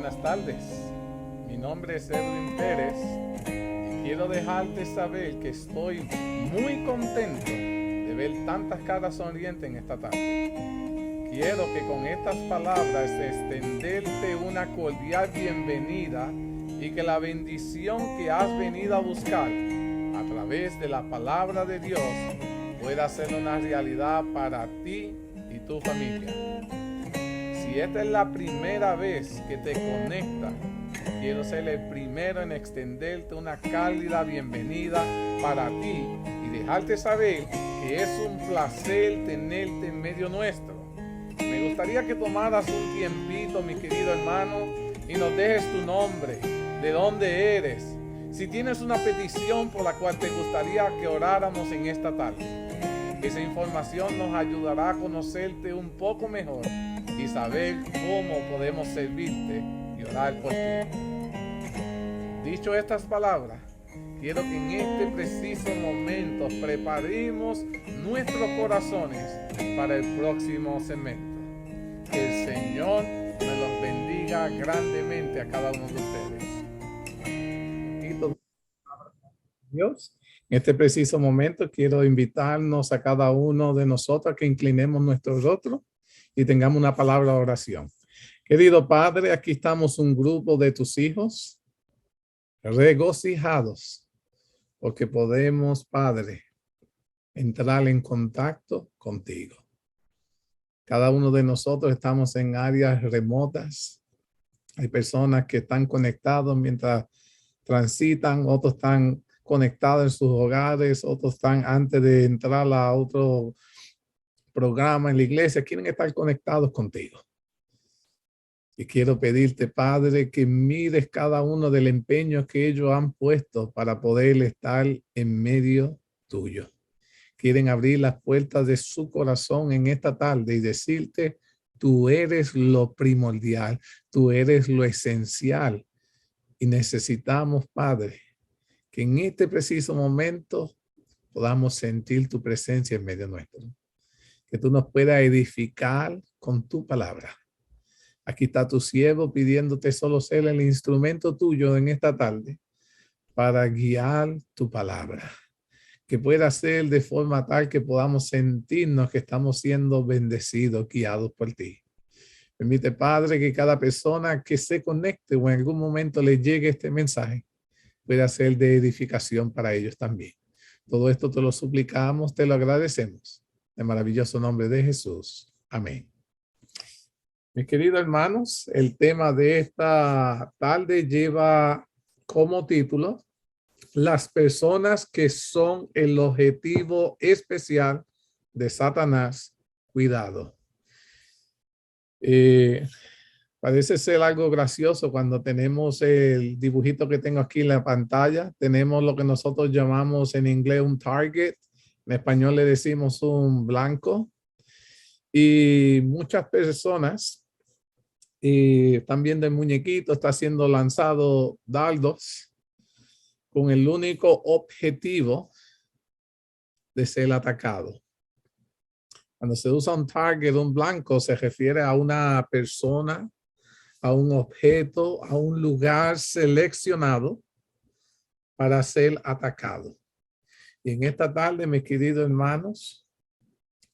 Buenas tardes, mi nombre es Edwin Pérez y quiero dejarte saber que estoy muy contento de ver tantas caras sonrientes en esta tarde. Quiero que con estas palabras extenderte una cordial bienvenida y que la bendición que has venido a buscar a través de la palabra de Dios pueda ser una realidad para ti y tu familia. Si esta es la primera vez que te conectas, quiero ser el primero en extenderte una cálida bienvenida para ti y dejarte saber que es un placer tenerte en medio nuestro. Me gustaría que tomaras un tiempito, mi querido hermano, y nos dejes tu nombre, de dónde eres, si tienes una petición por la cual te gustaría que oráramos en esta tarde. Esa información nos ayudará a conocerte un poco mejor y saber cómo podemos servirte y orar por ti. Dicho estas palabras, quiero que en este preciso momento preparemos nuestros corazones para el próximo segmento. Que el Señor me los bendiga grandemente a cada uno de ustedes. Dios. En este preciso momento quiero invitarnos a cada uno de nosotros a que inclinemos nuestro rostro y tengamos una palabra de oración. Querido Padre, aquí estamos un grupo de tus hijos regocijados porque podemos, Padre, entrar en contacto contigo. Cada uno de nosotros estamos en áreas remotas. Hay personas que están conectados mientras transitan, otros están conectados en sus hogares, otros están antes de entrar a otro programa en la iglesia, quieren estar conectados contigo. Y quiero pedirte, Padre, que mires cada uno del empeño que ellos han puesto para poder estar en medio tuyo. Quieren abrir las puertas de su corazón en esta tarde y decirte, tú eres lo primordial, tú eres lo esencial. Y necesitamos, Padre, que en este preciso momento podamos sentir tu presencia en medio nuestro. Que tú nos puedas edificar con tu palabra. Aquí está tu siervo pidiéndote solo ser el instrumento tuyo en esta tarde para guiar tu palabra. Que pueda ser de forma tal que podamos sentirnos que estamos siendo bendecidos, guiados por ti. Permite, Padre, que cada persona que se conecte o en algún momento le llegue este mensaje pueda ser de edificación para ellos también. Todo esto te lo suplicamos, te lo agradecemos. En el maravilloso nombre de Jesús. Amén. Mis queridos hermanos, el tema de esta tarde lleva como título las personas que son el objetivo especial de Satanás. Cuidado. Parece ser algo gracioso cuando tenemos el dibujito que tengo aquí en la pantalla. Tenemos lo que nosotros llamamos en inglés un target. En español le decimos un blanco. Y muchas personas están viendo el muñequito, está siendo lanzado dardos con el único objetivo de ser atacado. Cuando se usa un target, un blanco, se refiere a una persona, a un objeto, a un lugar seleccionado para ser atacado. Y en esta tarde, mis queridos hermanos,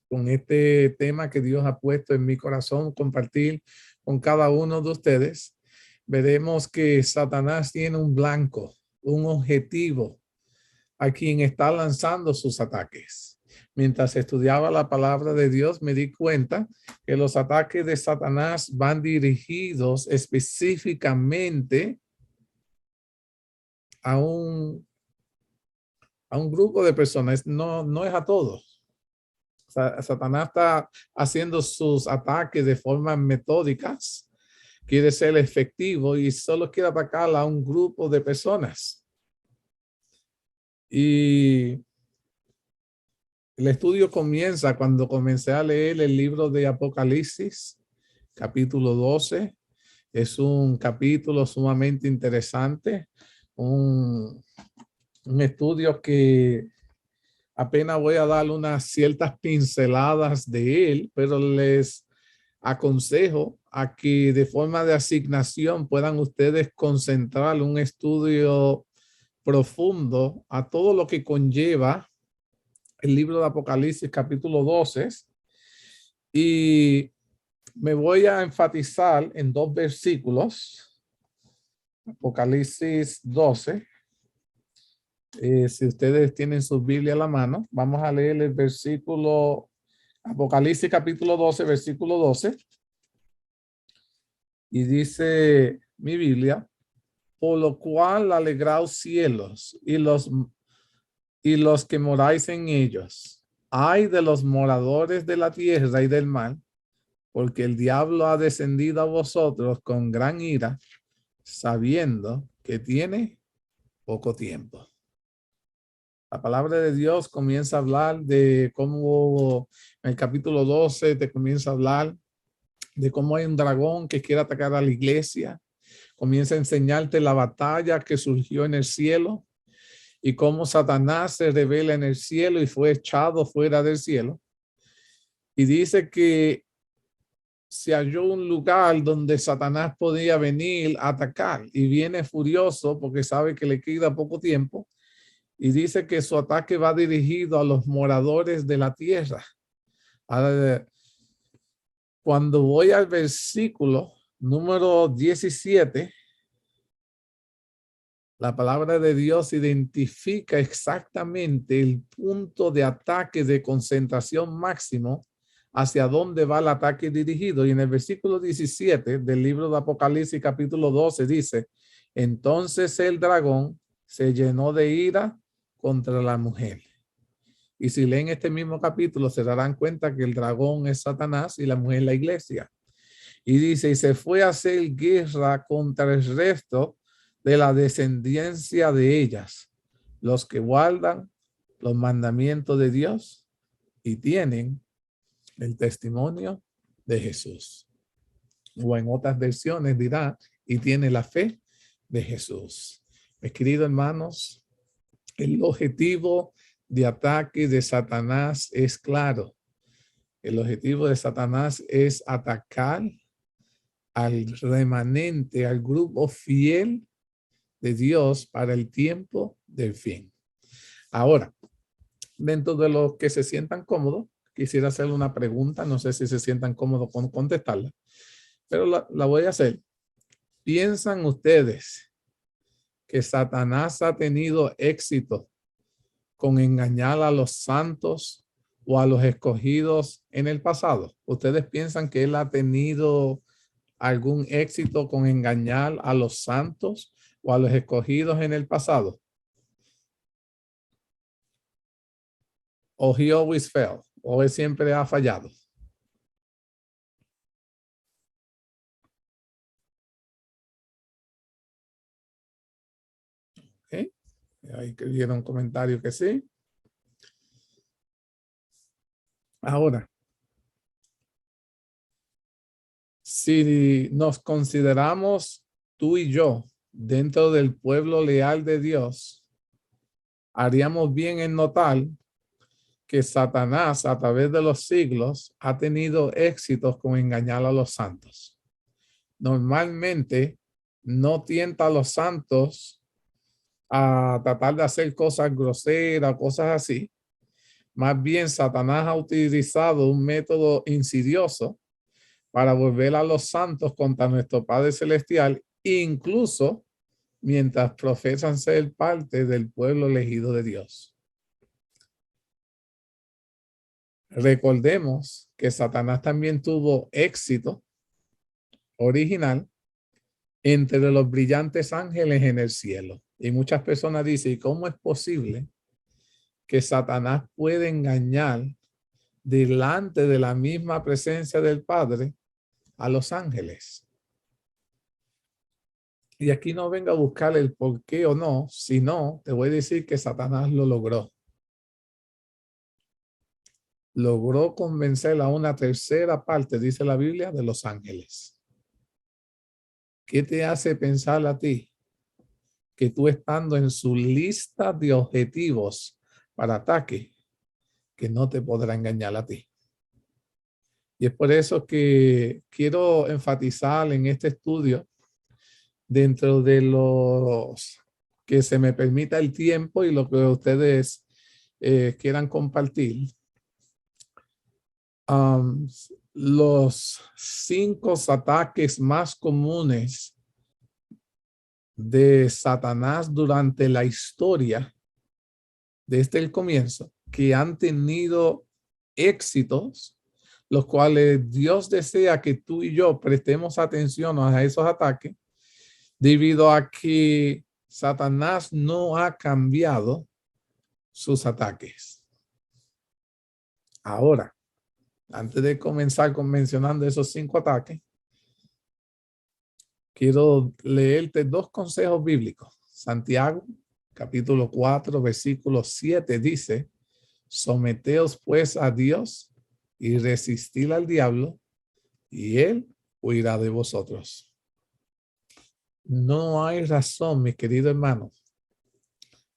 con este tema que Dios ha puesto en mi corazón, compartir con cada uno de ustedes, veremos que Satanás tiene un blanco, un objetivo a quien está lanzando sus ataques. Mientras estudiaba la palabra de Dios, me di cuenta que los ataques de Satanás van dirigidos específicamente a un grupo de personas, no es a todos. Satanás está haciendo sus ataques de forma metódicas, quiere ser efectivo y solo quiere atacar a un grupo de personas. Y el estudio comienza cuando comencé a leer el libro de Apocalipsis, capítulo 12. Es un capítulo sumamente interesante, un estudio que apenas voy a dar unas ciertas pinceladas de él, pero les aconsejo a que de forma de asignación puedan ustedes concentrar un estudio profundo a todo lo que conlleva el libro de Apocalipsis capítulo 12 y me voy a enfatizar en dos versículos. Apocalipsis 12. Si ustedes tienen su Biblia a la mano, vamos a leer el versículo, Apocalipsis capítulo 12, versículo 12. Y dice mi Biblia, por lo cual alegraos cielos y los que moráis en ellos. Ay de los moradores de la tierra y del mar, porque el diablo ha descendido a vosotros con gran ira, sabiendo que tiene poco tiempo. La palabra de Dios comienza a hablar de cómo en el capítulo 12 te comienza a hablar de cómo hay un dragón que quiere atacar a la iglesia. Comienza a enseñarte la batalla que surgió en el cielo y cómo Satanás se revela en el cielo y fue echado fuera del cielo. Y dice que se halló un lugar donde Satanás podía venir a atacar y viene furioso porque sabe que le queda poco tiempo y dice que su ataque va dirigido a los moradores de la tierra. Ahora, cuando voy al versículo número 17, la palabra de Dios identifica exactamente el punto de ataque de concentración máximo hacia dónde va el ataque dirigido. Y en el versículo 17 del libro de Apocalipsis capítulo 12 dice, entonces el dragón se llenó de ira contra la mujer. Y si leen este mismo capítulo se darán cuenta que el dragón es Satanás y la mujer la iglesia. Y dice, y se fue a hacer guerra contra el resto de la descendencia de ellas, los que guardan los mandamientos de Dios y tienen el testimonio de Jesús. O en otras versiones dirá, y tiene la fe de Jesús. Mis queridos hermanos, el objetivo de ataque de Satanás es claro. El objetivo de Satanás es atacar al remanente, al grupo fiel de Dios para el tiempo del fin. Ahora, dentro de los que se sientan cómodos, quisiera hacerle una pregunta, no sé si se sientan cómodos con contestarla, pero la voy a hacer. ¿Piensan ustedes que Satanás ha tenido éxito con engañar a los santos o a los escogidos en el pasado? ¿Ustedes piensan que él ha tenido algún éxito con engañar a los santos o a los escogidos en el pasado? ¿O he always failed? ¿O él siempre ha fallado? ¿Okay? Ahí que dieron un comentario que sí. Ahora, si nos consideramos tú y yo dentro del pueblo leal de Dios, haríamos bien en notar que Satanás a través de los siglos ha tenido éxitos con engañar a los santos. Normalmente no tienta a los santos a tratar de hacer cosas groseras, cosas así. Más bien Satanás ha utilizado un método insidioso para volver a los santos contra nuestro Padre Celestial, incluso mientras profesan ser parte del pueblo elegido de Dios. Recordemos que Satanás también tuvo éxito original entre los brillantes ángeles en el cielo. Y muchas personas dicen, ¿cómo es posible que Satanás puede engañar delante de la misma presencia del Padre a los ángeles? Y aquí no venga a buscar el por qué o no, sino te voy a decir que Satanás lo logró. Logró convencer a una tercera parte, dice la Biblia, de los ángeles. ¿Qué te hace pensar a ti que tú estando en su lista de objetivos para ataque, que no te podrá engañar a ti? Y es por eso que quiero enfatizar en este estudio, dentro de los que se me permita el tiempo y lo que ustedes quieran compartir, los 5 ataques más comunes de Satanás durante la historia, desde el comienzo, que han tenido éxitos, los cuales Dios desea que tú y yo prestemos atención a esos ataques, debido a que Satanás no ha cambiado sus ataques. Ahora, antes de comenzar mencionando esos 5 ataques, quiero leerte 2 consejos bíblicos. Santiago, capítulo 4, versículo 7 dice: someteos pues a Dios y resistid al diablo, y él huirá de vosotros. No hay razón, mis queridos hermanos,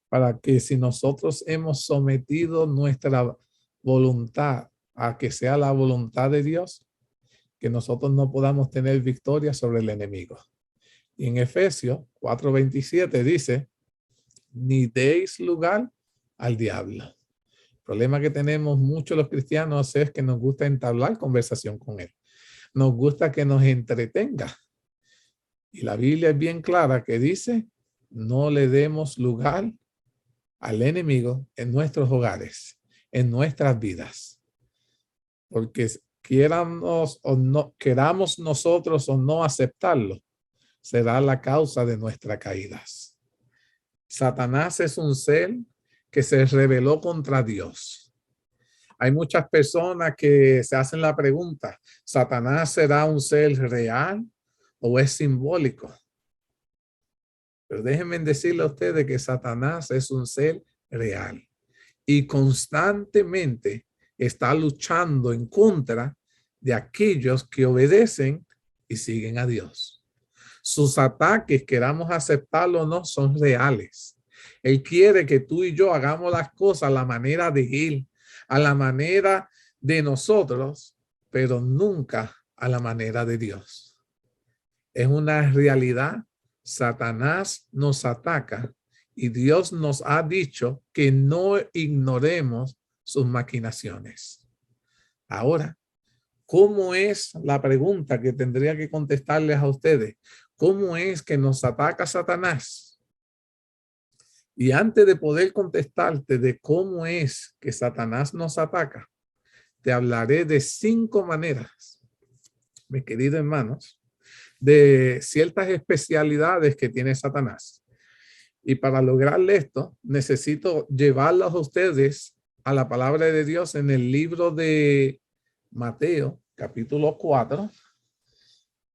para que, si nosotros hemos sometido nuestra voluntad a que sea la voluntad de Dios, que nosotros no podamos tener victoria sobre el enemigo. Y en Efesios 4:27 dice: ni deis lugar al diablo. El problema que tenemos muchos los cristianos es que nos gusta entablar conversación con él. Nos gusta que nos entretenga. Y la Biblia es bien clara que dice: no le demos lugar al enemigo en nuestros hogares, en nuestras vidas. Porque queramos o no, queramos nosotros o no aceptarlo, será la causa de nuestras caídas. Satanás es un ser que se rebeló contra Dios. Hay muchas personas que se hacen la pregunta: ¿Satanás será un ser real o es simbólico? Pero déjenme decirle a ustedes que Satanás es un ser real y constantemente está luchando en contra de aquellos que obedecen y siguen a Dios. Sus ataques, queramos aceptarlo o no, son reales. Él quiere que tú y yo hagamos las cosas a la manera de él, a la manera de nosotros, pero nunca a la manera de Dios. Es una realidad. Satanás nos ataca y Dios nos ha dicho que no ignoremos sus maquinaciones. Ahora, ¿cómo es la pregunta que tendría que contestarles a ustedes? ¿Cómo es que nos ataca Satanás? Y antes de poder contestarte de cómo es que Satanás nos ataca, te hablaré de 5 maneras, mis queridos hermanos, de ciertas especialidades que tiene Satanás. Y para lograr esto, necesito llevarlos a ustedes a la palabra de Dios en el libro de Mateo, capítulo 4.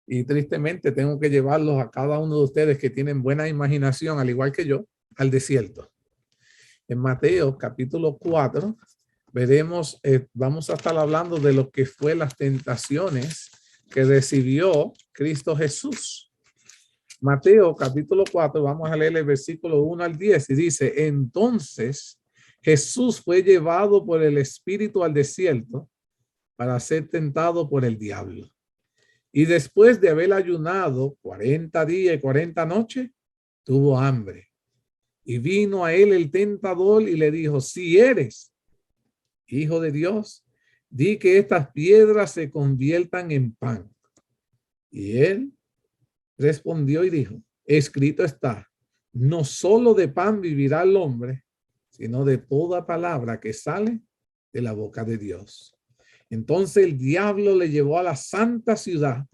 Y tristemente tengo que llevarlos a cada uno de ustedes que tienen buena imaginación, al igual que yo, al desierto. En Mateo, capítulo 4, veremos, vamos a estar hablando de lo que fue las tentaciones que recibió Cristo Jesús. Mateo capítulo 4, vamos a leer el versículo 1 al 10 y dice: entonces Jesús fue llevado por el Espíritu al desierto para ser tentado por el diablo. Y después de haber ayunado 40 días y 40 noches, tuvo hambre. Y vino a él el tentador y le dijo: si eres hijo de Dios, di que estas piedras se conviertan en pan. Y él respondió y dijo: escrito está, no solo de pan vivirá el hombre, sino de toda palabra que sale de la boca de Dios. Entonces el diablo le llevó a la santa ciudad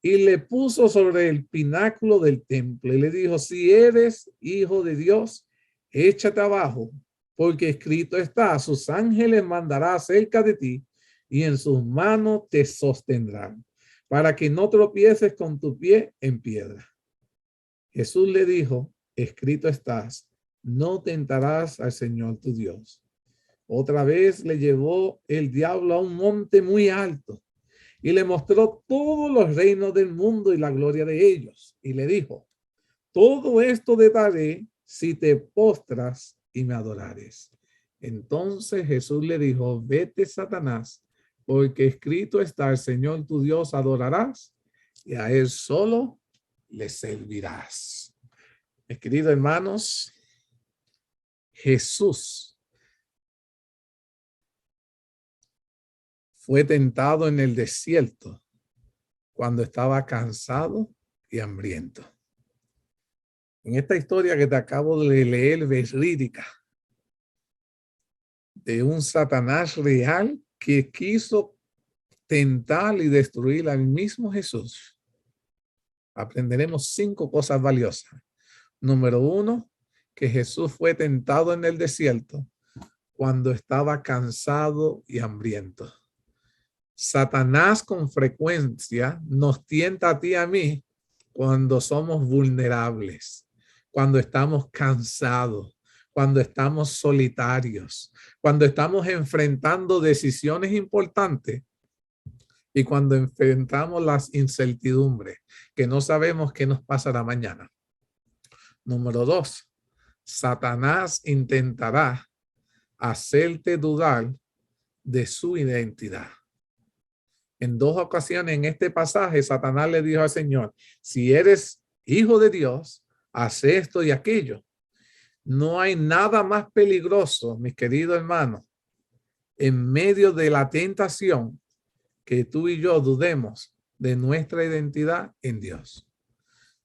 y le puso sobre el pináculo del templo y le dijo: si eres hijo de Dios, échate abajo, porque escrito está, sus ángeles mandará acerca de ti y en sus manos te sostendrán, para que no tropieces con tu pie en piedra. Jesús le dijo: escrito estás, no tentarás al Señor tu Dios. Otra vez le llevó el diablo a un monte muy alto y le mostró todos los reinos del mundo y la gloria de ellos. Y le dijo: todo esto te daré si te postras y me adorares. Entonces Jesús le dijo: vete, Satanás, porque escrito está: el Señor tu Dios adorarás y a Él solo le servirás. Mis queridos hermanos, Jesús fue tentado en el desierto cuando estaba cansado y hambriento. En esta historia que te acabo de leer, verídica, de un Satanás real que quiso tentar y destruir al mismo Jesús, aprenderemos 5 cosas valiosas. Número 1, que Jesús fue tentado en el desierto cuando estaba cansado y hambriento. Satanás con frecuencia nos tienta a ti y a mí cuando somos vulnerables, cuando estamos cansados, cuando estamos solitarios, cuando estamos enfrentando decisiones importantes y cuando enfrentamos las incertidumbres, que no sabemos qué nos pasará mañana. Número 2, Satanás intentará hacerte dudar de su identidad. En 2 ocasiones en este pasaje, Satanás le dijo al Señor: si eres hijo de Dios, haz esto y aquello. No hay nada más peligroso, mis queridos hermanos, en medio de la tentación, que tú y yo dudemos de nuestra identidad en Dios.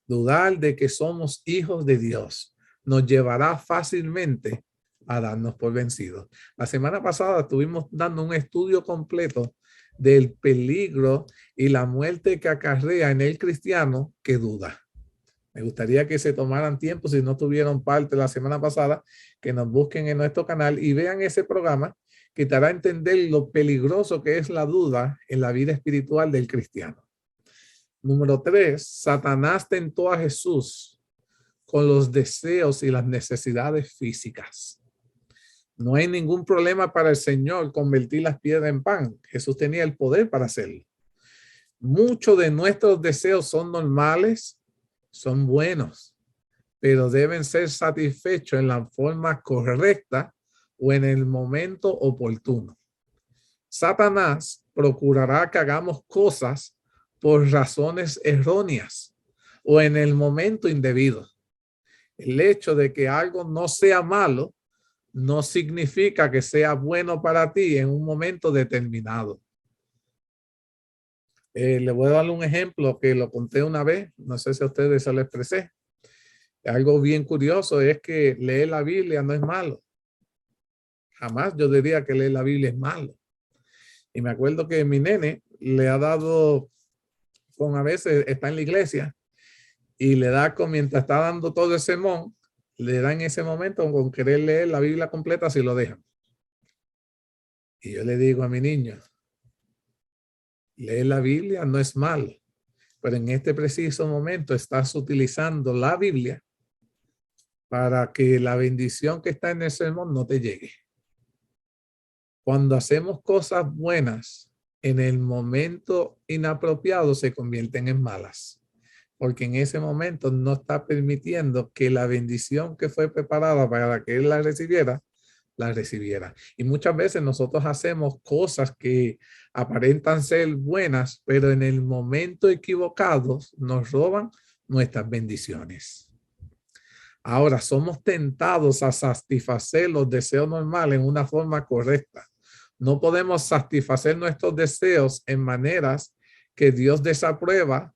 Dudar de que somos hijos de Dios nos llevará fácilmente a darnos por vencidos. La semana pasada estuvimos dando un estudio completo del peligro y la muerte que acarrea en el cristiano que duda. Me gustaría que se tomaran tiempo, si no tuvieron parte la semana pasada, que nos busquen en nuestro canal y vean ese programa que te hará entender lo peligroso que es la duda en la vida espiritual del cristiano. Número 3, Satanás tentó a Jesús con los deseos y las necesidades físicas. No hay ningún problema para el Señor convertir las piedras en pan. Jesús tenía el poder para hacerlo. Muchos de nuestros deseos son normales, son buenos, pero deben ser satisfechos en la forma correcta o en el momento oportuno. Satanás procurará que hagamos cosas por razones erróneas o en el momento indebido. El hecho de que algo no sea malo no significa que sea bueno para ti en un momento determinado. Le voy a dar un ejemplo que lo conté una vez, no sé si a ustedes se lo expresé. Algo bien curioso es que leer la Biblia no es malo. Jamás yo diría que leer la Biblia es malo. Y me acuerdo que mi nene le ha dado, con a veces está en la iglesia y le da, mientras está dando todo el sermón, le da en ese momento con querer leer la Biblia completa si lo dejan. Y yo le digo a mi niño, leer la Biblia no es malo, pero en este preciso momento estás utilizando la Biblia para que la bendición que está en el sermón no te llegue. Cuando hacemos cosas buenas en el momento inapropiado, se convierten en malas, porque en ese momento no está permitiendo que la bendición que fue preparada para que él la recibiera. Y muchas veces nosotros hacemos cosas que aparentan ser buenas, pero en el momento equivocado nos roban nuestras bendiciones. Ahora, somos tentados a satisfacer los deseos normales en una forma correcta. No podemos satisfacer nuestros deseos en maneras que Dios desaprueba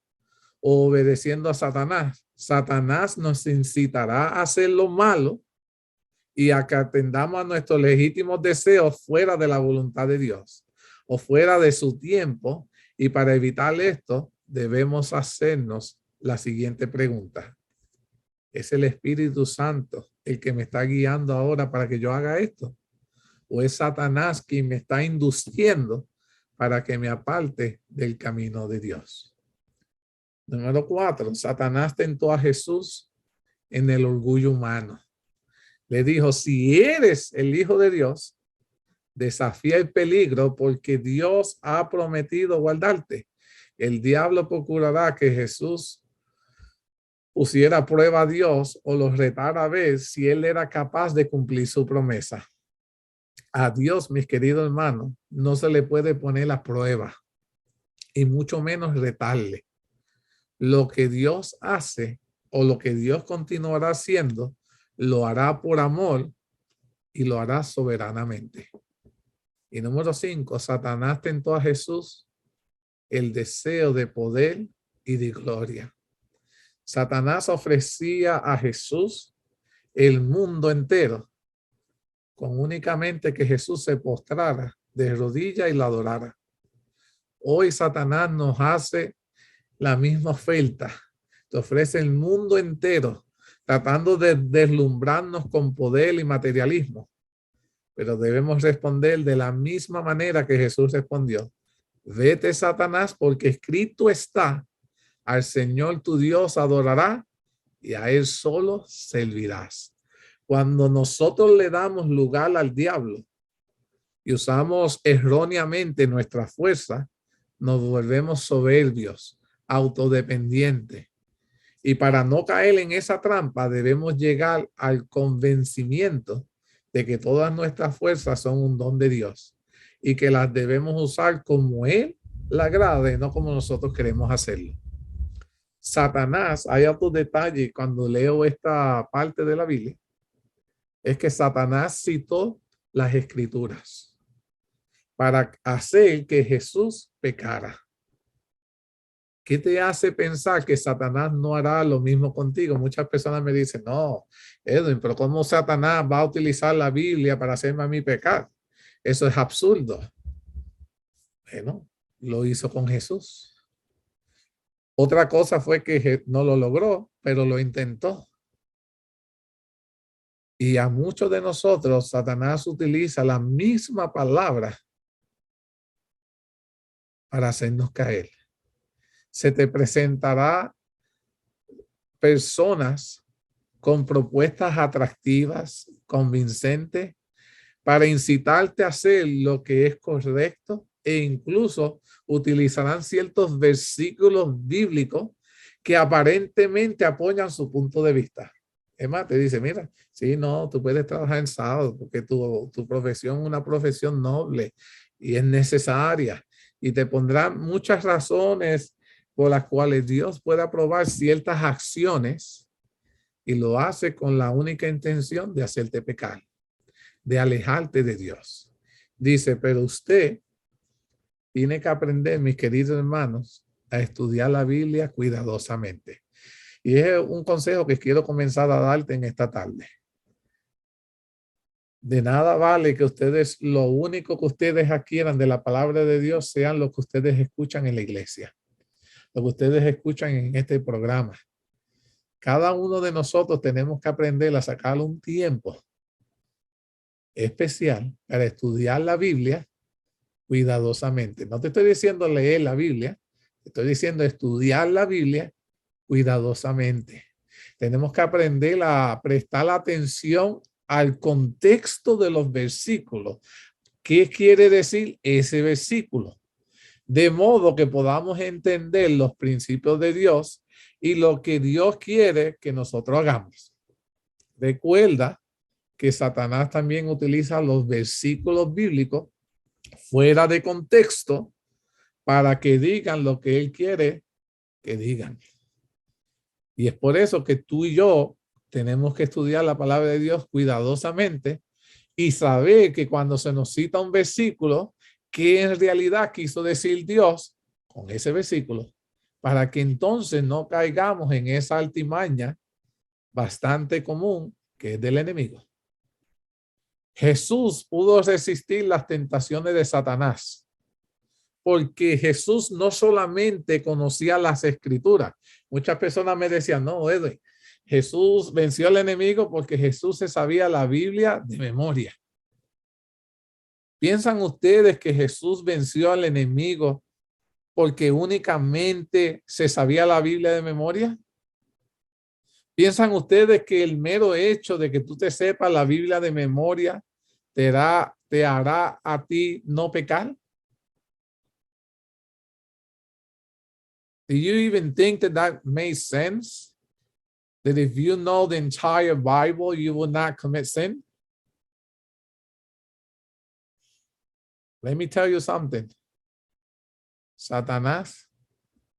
o obedeciendo a Satanás. Satanás nos incitará a hacer lo malo y a que atendamos a nuestros legítimos deseos fuera de la voluntad de Dios o fuera de su tiempo. Y para evitar esto, debemos hacernos la siguiente pregunta. ¿Es el Espíritu Santo el que me está guiando ahora para que yo haga esto? ¿O es Satanás quien me está induciendo para que me aparte del camino de Dios? Número 4, Satanás tentó a Jesús en el orgullo humano. Le dijo, si eres el Hijo de Dios, desafía el peligro porque Dios ha prometido guardarte. El diablo procurará que Jesús pusiera a prueba a Dios o lo retara a ver si él era capaz de cumplir su promesa. A Dios, mis queridos hermanos, no se le puede poner a prueba y mucho menos retarle. Lo que Dios hace o lo que Dios continuará haciendo, lo hará por amor y lo hará soberanamente. Y número 5, Satanás tentó a Jesús el deseo de poder y de gloria. Satanás ofrecía a Jesús el mundo entero con únicamente que Jesús se postrara de rodillas y la adorara. Hoy Satanás nos hace la misma oferta. Te ofrece el mundo entero tratando de deslumbrarnos con poder y materialismo. Pero debemos responder de la misma manera que Jesús respondió. Vete, Satanás, porque escrito está, al Señor tu Dios adorará y a Él solo servirás. Cuando nosotros le damos lugar al diablo y usamos erróneamente nuestra fuerza, nos volvemos soberbios, autodependientes. Y para no caer en esa trampa, debemos llegar al convencimiento de que todas nuestras fuerzas son un don de Dios y que las debemos usar como Él la agrade, no como nosotros queremos hacerlo. Satanás, hay otro detalle cuando leo esta parte de la Biblia, es que Satanás citó las escrituras para hacer que Jesús pecara. ¿Qué te hace pensar que Satanás no hará lo mismo contigo? Muchas personas me dicen, no, Edwin, pero ¿cómo Satanás va a utilizar la Biblia para hacerme a mí pecar? Eso es absurdo. Bueno, lo hizo con Jesús. Otra cosa fue que no lo logró, pero lo intentó. Y a muchos de nosotros, Satanás utiliza la misma palabra para hacernos caer. Se te presentará personas con propuestas atractivas, convincentes, para incitarte a hacer lo que es correcto e incluso utilizarán ciertos versículos bíblicos que aparentemente apoyan su punto de vista. Es más, te dice, mira, sí, no, tú puedes trabajar en sábado porque tu profesión es una profesión noble y es necesaria y te pondrán muchas razones por las cuales Dios puede aprobar ciertas acciones y lo hace con la única intención de hacerte pecar, de alejarte de Dios. Dice, pero usted tiene que aprender, mis queridos hermanos, a estudiar la Biblia cuidadosamente. Y es un consejo que quiero comenzar a darte en esta tarde. De nada vale que ustedes, lo único que ustedes adquieran de la palabra de Dios sean lo que ustedes escuchan en la iglesia, lo que ustedes escuchan en este programa. Cada uno de nosotros tenemos que aprender a sacar un tiempo especial para estudiar la Biblia cuidadosamente. No te estoy diciendo leer la Biblia, te estoy diciendo estudiar la Biblia cuidadosamente. Tenemos que aprender a prestar atención al contexto de los versículos. ¿Qué quiere decir ese versículo? De modo que podamos entender los principios de Dios y lo que Dios quiere que nosotros hagamos. Recuerda que Satanás también utiliza los versículos bíblicos fuera de contexto para que digan lo que él quiere que digan. Y es por eso que tú y yo tenemos que estudiar la palabra de Dios cuidadosamente y saber que cuando se nos cita un versículo, ¿qué en realidad quiso decir Dios con ese versículo? Para que entonces no caigamos en esa altimaña bastante común que es del enemigo. Jesús pudo resistir las tentaciones de Satanás porque Jesús no solamente conocía las escrituras. Muchas personas me decían, no, Edwin, Jesús venció al enemigo porque Jesús se sabía la Biblia de memoria. ¿Piensan ustedes que Jesús venció al enemigo porque únicamente se sabía la Biblia de memoria? ¿Piensan ustedes que el mero hecho de que tú te sepas la Biblia de memoria te hará a ti no pecar? Do you even think that makes sense? That if you know the entire Bible, you will not commit sin? Let me tell you something. Satanás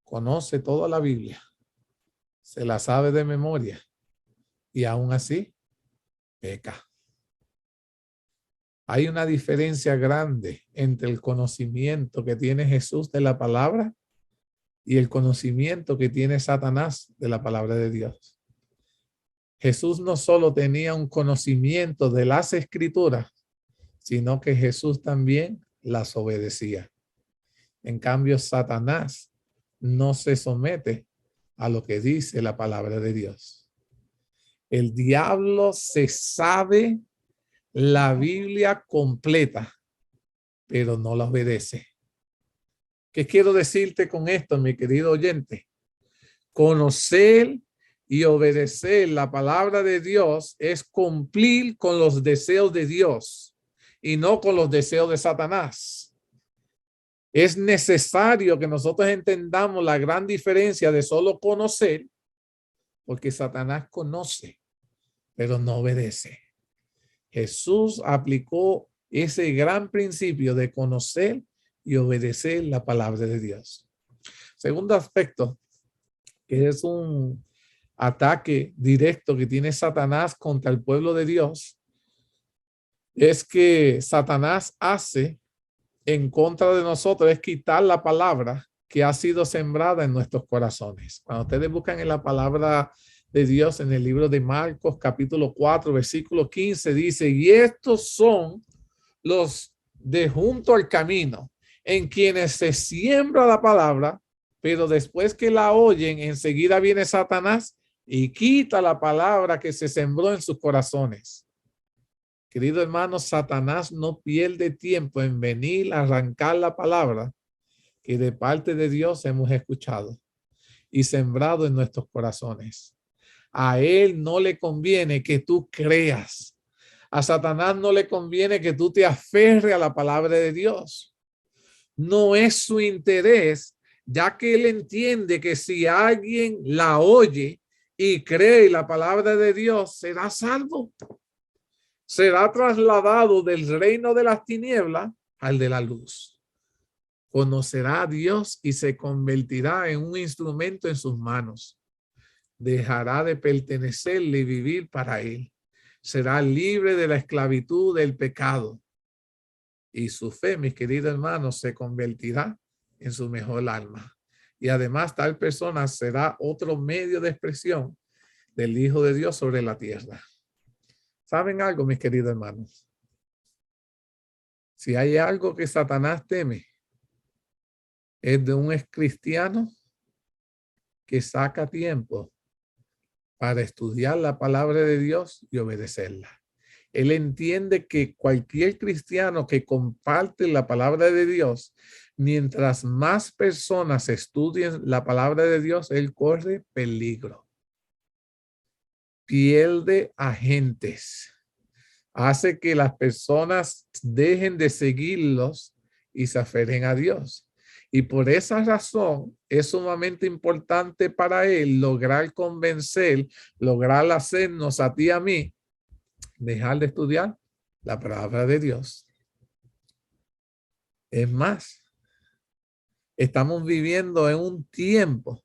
conoce toda la Biblia, se la sabe de memoria y aún así peca. Hay una diferencia grande entre el conocimiento que tiene Jesús de la palabra y el conocimiento que tiene Satanás de la palabra de Dios. Jesús no solo tenía un conocimiento de las escrituras, sino que Jesús también las obedecía. En cambio, Satanás no se somete a lo que dice la palabra de Dios. El diablo se sabe la Biblia completa, pero no la obedece. ¿Qué quiero decirte con esto, mi querido oyente? Conocer y obedecer la palabra de Dios es cumplir con los deseos de Dios y no con los deseos de Satanás. Es necesario que nosotros entendamos la gran diferencia de solo conocer, porque Satanás conoce, pero no obedece. Jesús aplicó ese gran principio de conocer y obedecer la palabra de Dios. Segundo aspecto, que es un ataque directo que tiene Satanás contra el pueblo de Dios, es que Satanás hace en contra de nosotros es quitar la palabra que ha sido sembrada en nuestros corazones. Cuando ustedes buscan en la palabra de Dios en el libro de Marcos, capítulo 4, versículo 15, dice, y estos son los de junto al camino, en quienes se siembra la palabra, pero después que la oyen, enseguida viene Satanás y quita la palabra que se sembró en sus corazones. Querido hermano, Satanás no pierde tiempo en venir a arrancar la palabra que de parte de Dios hemos escuchado y sembrado en nuestros corazones. A él no le conviene que tú creas. A Satanás no le conviene que tú te aferres a la palabra de Dios. No es su interés, ya que él entiende que si alguien la oye y cree la palabra de Dios, será salvo. Será trasladado del reino de las tinieblas al de la luz. Conocerá a Dios y se convertirá en un instrumento en sus manos. Dejará de pertenecerle y vivir para él. Será libre de la esclavitud del pecado. Y su fe, mis queridos hermanos, se convertirá en su mejor alma. Y además, tal persona será otro medio de expresión del Hijo de Dios sobre la tierra. ¿Saben algo, mis queridos hermanos? Si hay algo que Satanás teme, es de un cristiano que saca tiempo para estudiar la palabra de Dios y obedecerla. Él entiende que cualquier cristiano que comparte la palabra de Dios, mientras más personas estudien la palabra de Dios, él corre peligro. Pierde agentes. Hace que las personas dejen de seguirlos y se aferren a Dios. Y por esa razón es sumamente importante para él lograr convencer, lograr hacernos a ti y a mí dejar de estudiar la palabra de Dios. Es más, estamos viviendo en un tiempo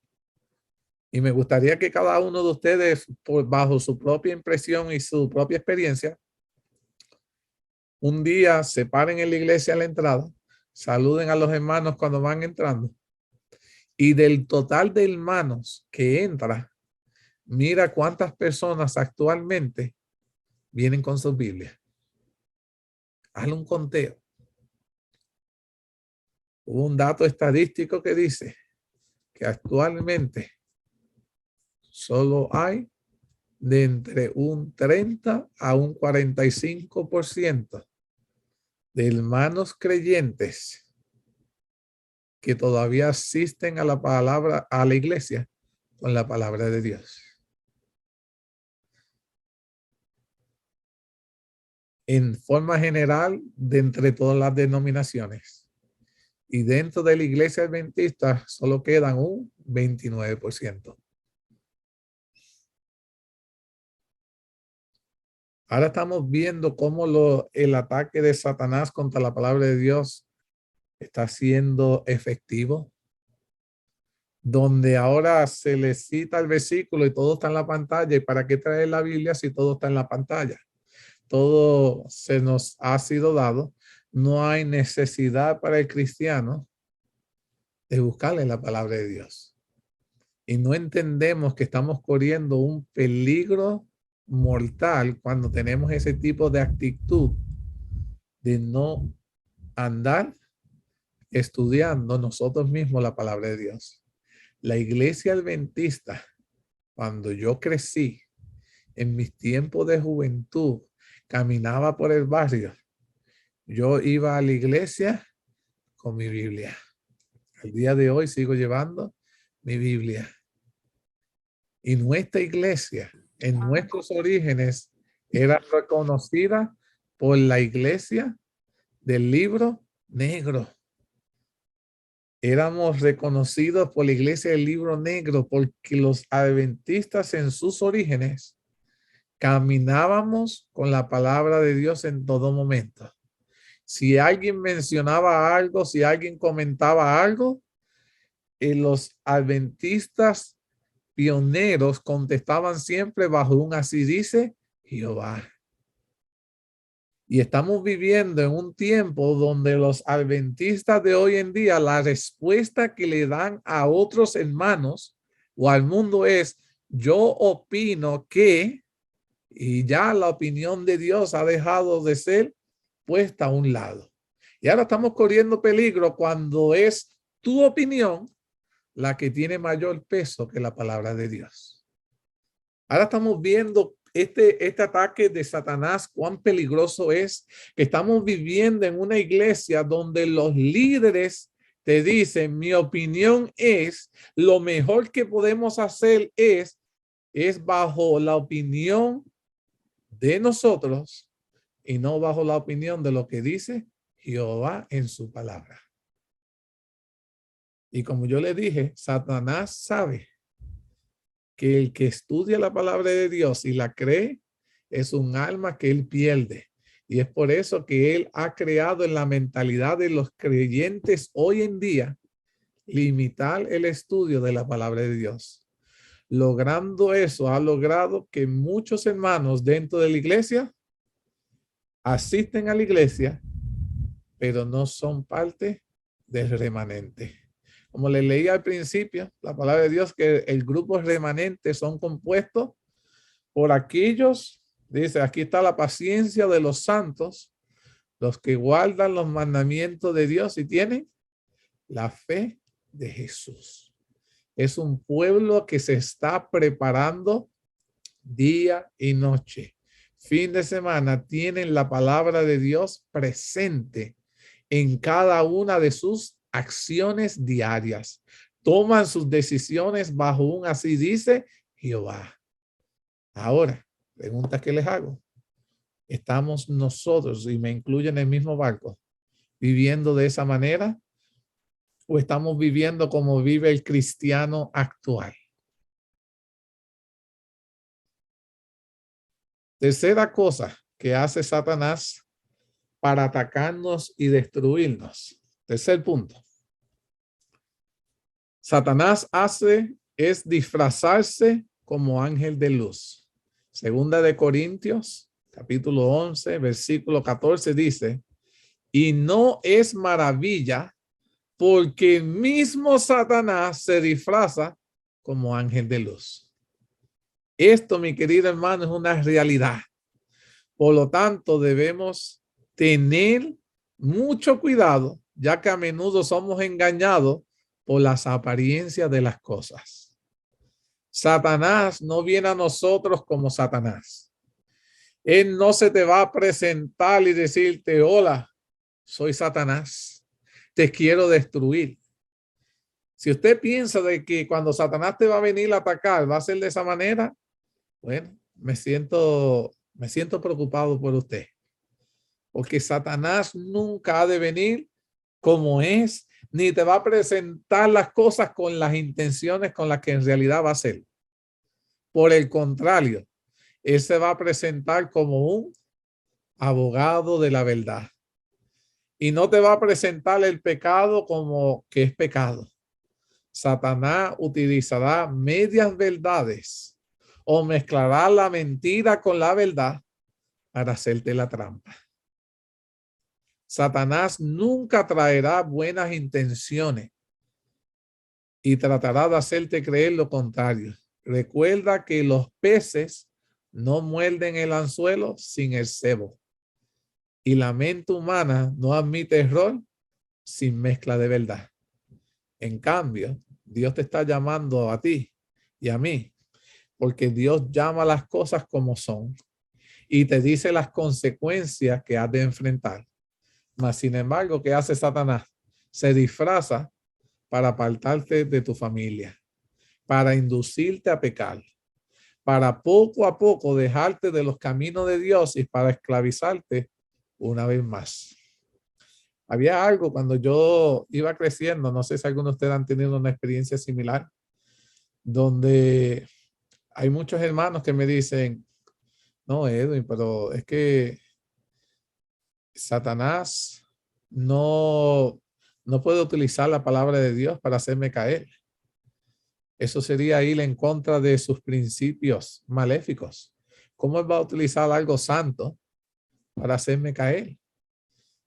y me gustaría que cada uno de ustedes, bajo su propia impresión y su propia experiencia, un día se paren en la iglesia a la entrada, saluden a los hermanos cuando van entrando y del total de hermanos que entra, mira cuántas personas actualmente vienen con sus Biblias. Hazle un conteo. Hubo un dato estadístico que dice que actualmente solo hay de entre un 30 a un 45% de hermanos creyentes que todavía asisten a la palabra, a la iglesia con la palabra de Dios. En forma general, de entre todas las denominaciones. Y dentro de la iglesia adventista solo quedan un 29%. Ahora estamos viendo cómo el ataque de Satanás contra la palabra de Dios está siendo efectivo, donde ahora se le cita el versículo y todo está en la pantalla. ¿Y para qué traer la Biblia si todo está en la pantalla? Todo se nos ha sido dado. No hay necesidad para el cristiano de buscarle la palabra de Dios. Y no entendemos que estamos corriendo un peligro mortal cuando tenemos ese tipo de actitud de no andar estudiando nosotros mismos la palabra de Dios. La iglesia adventista, cuando yo crecí, en mis tiempos de juventud, caminaba por el barrio, yo iba a la iglesia con mi Biblia. Al día de hoy sigo llevando mi Biblia. Y nuestra iglesia, en nuestros orígenes, era reconocida por la iglesia del libro negro. Éramos reconocidos por la iglesia del libro negro porque los adventistas en sus orígenes caminábamos con la palabra de Dios en todo momento. Si alguien mencionaba algo, si alguien comentaba algo, los adventistas pioneros contestaban siempre bajo un así dice Jehová. Y estamos viviendo en un tiempo donde los adventistas de hoy en día, la respuesta que le dan a otros hermanos o al mundo es, yo opino que, y ya la opinión de Dios ha dejado de ser puesta a un lado. Y ahora estamos corriendo peligro cuando es tu opinión la que tiene mayor peso que la palabra de Dios. Ahora estamos viendo este ataque de Satanás, cuán peligroso es, que estamos viviendo en una iglesia donde los líderes te dicen, mi opinión es, lo mejor que podemos hacer es bajo la opinión de nosotros y no bajo la opinión de lo que dice Jehová en su palabra. Y como yo le dije, Satanás sabe que el que estudia la palabra de Dios y la cree es un alma que él pierde. Y es por eso que él ha creado en la mentalidad de los creyentes hoy en día limitar el estudio de la palabra de Dios. Logrando eso, ha logrado que muchos hermanos dentro de la iglesia asisten a la iglesia, pero no son parte del remanente. Como les leí al principio, la palabra de Dios, que el grupo remanente son compuestos por aquellos, dice, aquí está la paciencia de los santos, los que guardan los mandamientos de Dios y tienen la fe de Jesús. Es un pueblo que se está preparando día y noche. Fin de semana tienen la palabra de Dios presente en cada una de sus acciones diarias. Toman sus decisiones bajo un así dice Jehová. Ahora, pregunta que les hago. ¿Estamos nosotros, y me incluyen en el mismo barco, viviendo de esa manera? ¿O estamos viviendo como vive el cristiano actual? Tercera cosa que hace Satanás para atacarnos y destruirnos. Tercer punto. Satanás es disfrazarse como ángel de luz. Segunda de Corintios, capítulo 11, versículo 14 dice, y no es maravilla porque el mismo Satanás se disfraza como ángel de luz. Esto, mi querido hermano, es una realidad. Por lo tanto, debemos tener mucho cuidado, ya que a menudo somos engañados por las apariencias de las cosas. Satanás no viene a nosotros como Satanás. Él no se te va a presentar y decirte, hola, soy Satanás, te quiero destruir. Si usted piensa de que cuando Satanás te va a venir a atacar, va a ser de esa manera, bueno, me siento preocupado por usted. Porque Satanás nunca ha de venir como es, ni te va a presentar las cosas con las intenciones con las que en realidad va a ser. Por el contrario, él se va a presentar como un abogado de la verdad. y no te va a presentar el pecado como que es pecado. Satanás utilizará medias verdades o mezclará la mentira con la verdad para hacerte la trampa. Satanás nunca traerá buenas intenciones y tratará de hacerte creer lo contrario. Recuerda que los peces no muerden el anzuelo sin el cebo. Y la mente humana no admite error sin mezcla de verdad. En cambio, Dios te está llamando a ti y a mí, porque Dios llama las cosas como son y te dice las consecuencias que has de enfrentar. Mas, sin embargo, ¿qué hace Satanás? Se disfraza para apartarte de tu familia, para inducirte a pecar, para poco a poco dejarte de los caminos de Dios y para esclavizarte una vez más. Había algo cuando yo iba creciendo, no sé si algunos de ustedes han tenido una experiencia similar, donde hay muchos hermanos que me dicen, no, Edwin, pero es que Satanás no puede utilizar la palabra de Dios para hacerme caer. Eso sería ir en contra de sus principios maléficos. ¿Cómo él va a utilizar algo santo para hacerme caer?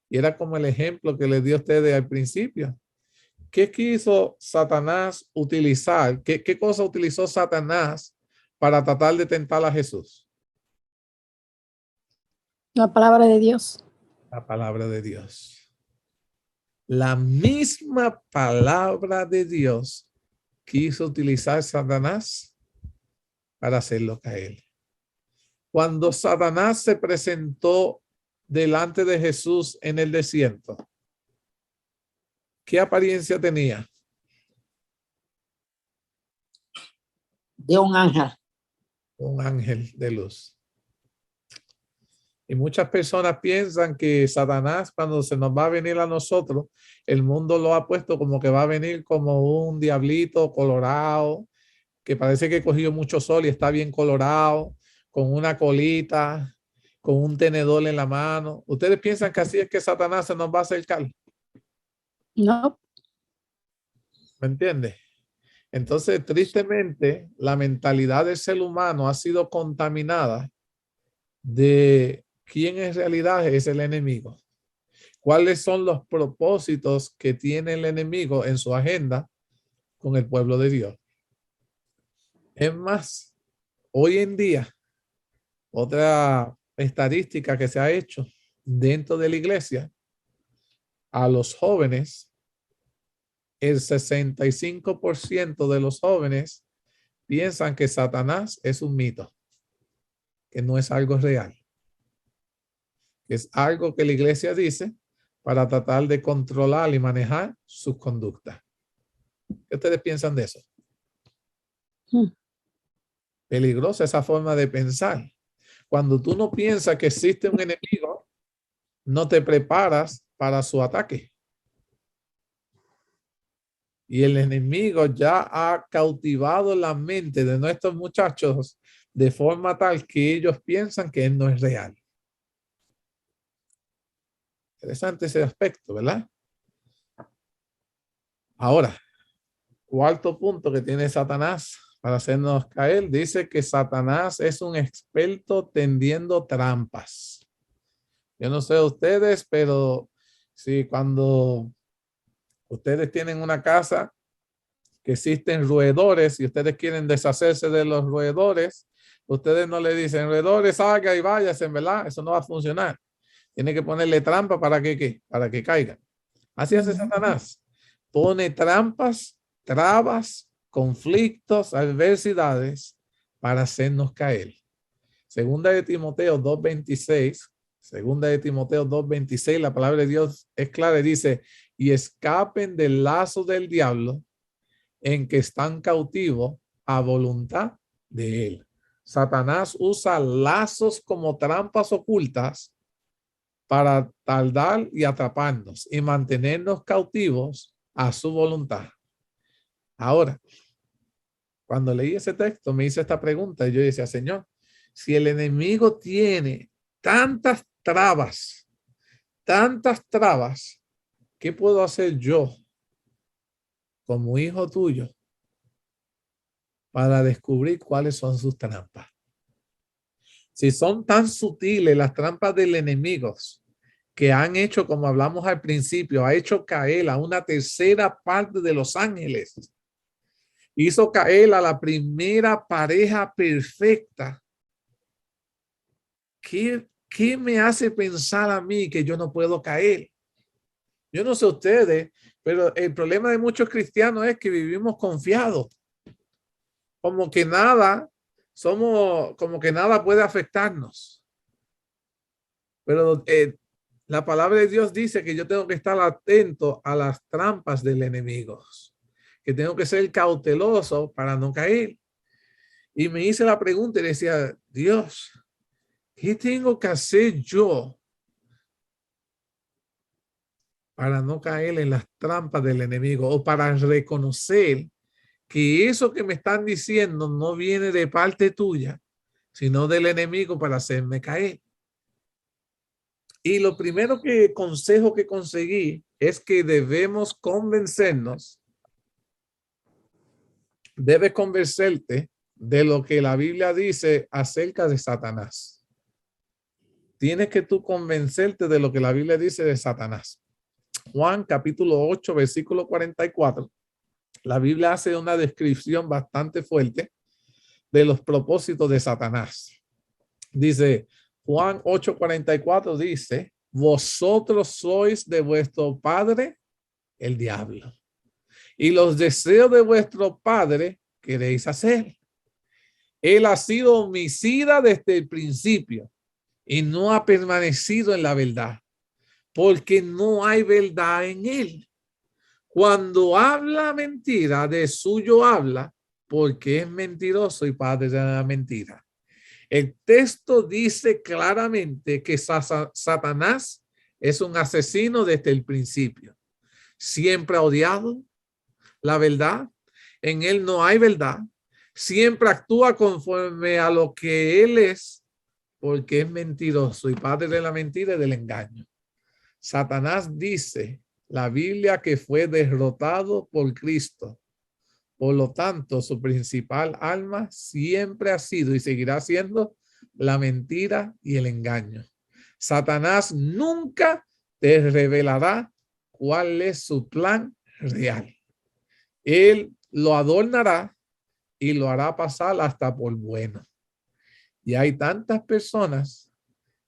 Y era como el ejemplo que le dio a ustedes al principio. ¿Qué quiso Satanás utilizar? ¿Qué cosa utilizó Satanás para tratar de tentar a Jesús? La palabra de Dios. La palabra de Dios. La misma palabra de Dios quiso utilizar Satanás para hacerlo caer. Cuando Satanás se presentó delante de Jesús en el desierto, ¿qué apariencia tenía? De un ángel. Un ángel de luz. Y muchas personas piensan que Satanás, cuando se nos va a venir a nosotros, el mundo lo ha puesto como que va a venir como un diablito colorado, que parece que cogió mucho sol y está bien colorado, con una colita, con un tenedor en la mano. ¿Ustedes piensan que así es que Satanás se nos va a acercar? No. ¿Me entiendes? Entonces, tristemente, la mentalidad del ser humano ha sido contaminada de quién en realidad es el enemigo. ¿Cuáles son los propósitos que tiene el enemigo en su agenda con el pueblo de Dios? Es más, hoy en día, otra estadística que se ha hecho dentro de la iglesia, a los jóvenes, el 65% de los jóvenes piensan que Satanás es un mito, que no es algo real, que es algo que la iglesia dice para tratar de controlar y manejar sus conductas. ¿Qué ustedes piensan de eso? Peligrosa esa forma de pensar. Cuando tú no piensas que existe un enemigo, no te preparas para su ataque. Y el enemigo ya ha cautivado la mente de nuestros muchachos de forma tal que ellos piensan que él no es real. Interesante ese aspecto, ¿verdad? Ahora, cuarto punto que tiene Satanás para hacernos caer, dice que Satanás es un experto tendiendo trampas. Yo no sé ustedes, pero si cuando ustedes tienen una casa que existen roedores y ustedes quieren deshacerse de los roedores, ustedes no le dicen, roedores, salga y váyase, ¿verdad? Eso no va a funcionar. Tiene que ponerle trampa para que, ¿qué? Para que caigan. Así hace Satanás. Pone trampas, trabas, conflictos, adversidades para hacernos caer. Segunda de Timoteo 2:26, segunda de Timoteo 2:26, la palabra de Dios es clara y dice, y escapen del lazo del diablo en que están cautivos a voluntad de él. Satanás usa lazos como trampas ocultas para tardar y atraparnos y mantenernos cautivos a su voluntad. Ahora, cuando leí ese texto, me hice esta pregunta y yo decía, Señor, si el enemigo tiene tantas trabas, tantas trabas, ¿qué puedo hacer yo como hijo tuyo para descubrir cuáles son sus trampas? Si son tan sutiles las trampas del enemigo que han hecho, como hablamos al principio, ha hecho caer a una tercera parte de los ángeles, hizo caer a la primera pareja perfecta. ¿Qué me hace pensar a mí que yo no puedo caer? Yo no sé ustedes, pero el problema de muchos cristianos es que vivimos confiados, como que nada puede afectarnos. Pero la palabra de Dios dice que yo tengo que estar atento a las trampas del enemigo, que tengo que ser cauteloso para no caer. Y me hice la pregunta y decía, Dios, ¿qué tengo que hacer yo para no caer en las trampas del enemigo, o para reconocer que eso que me están diciendo no viene de parte tuya, sino del enemigo para hacerme caer? Y lo primero consejo que conseguí es que debes convencerte de lo que la Biblia dice acerca de Satanás. Tienes que tú convencerte de lo que la Biblia dice de Satanás. Juan capítulo 8, versículo 44. La Biblia hace una descripción bastante fuerte de los propósitos de Satanás. Dice, Juan 8:44 dice, vosotros sois de vuestro padre el diablo, y los deseos de vuestro padre queréis hacer. Él ha sido homicida desde el principio y no ha permanecido en la verdad, porque no hay verdad en él. Cuando habla mentira, de suyo habla, porque es mentiroso y padre de la mentira. El texto dice claramente que Satanás es un asesino desde el principio. Siempre ha odiado la verdad. En él no hay verdad. Siempre actúa conforme a lo que él es, porque es mentiroso y padre de la mentira y del engaño. Satanás dice la Biblia que fue derrotado por Cristo. Por lo tanto, su principal arma siempre ha sido y seguirá siendo la mentira y el engaño. Satanás nunca te revelará cuál es su plan real. Él lo adornará y lo hará pasar hasta por bueno. Y hay tantas personas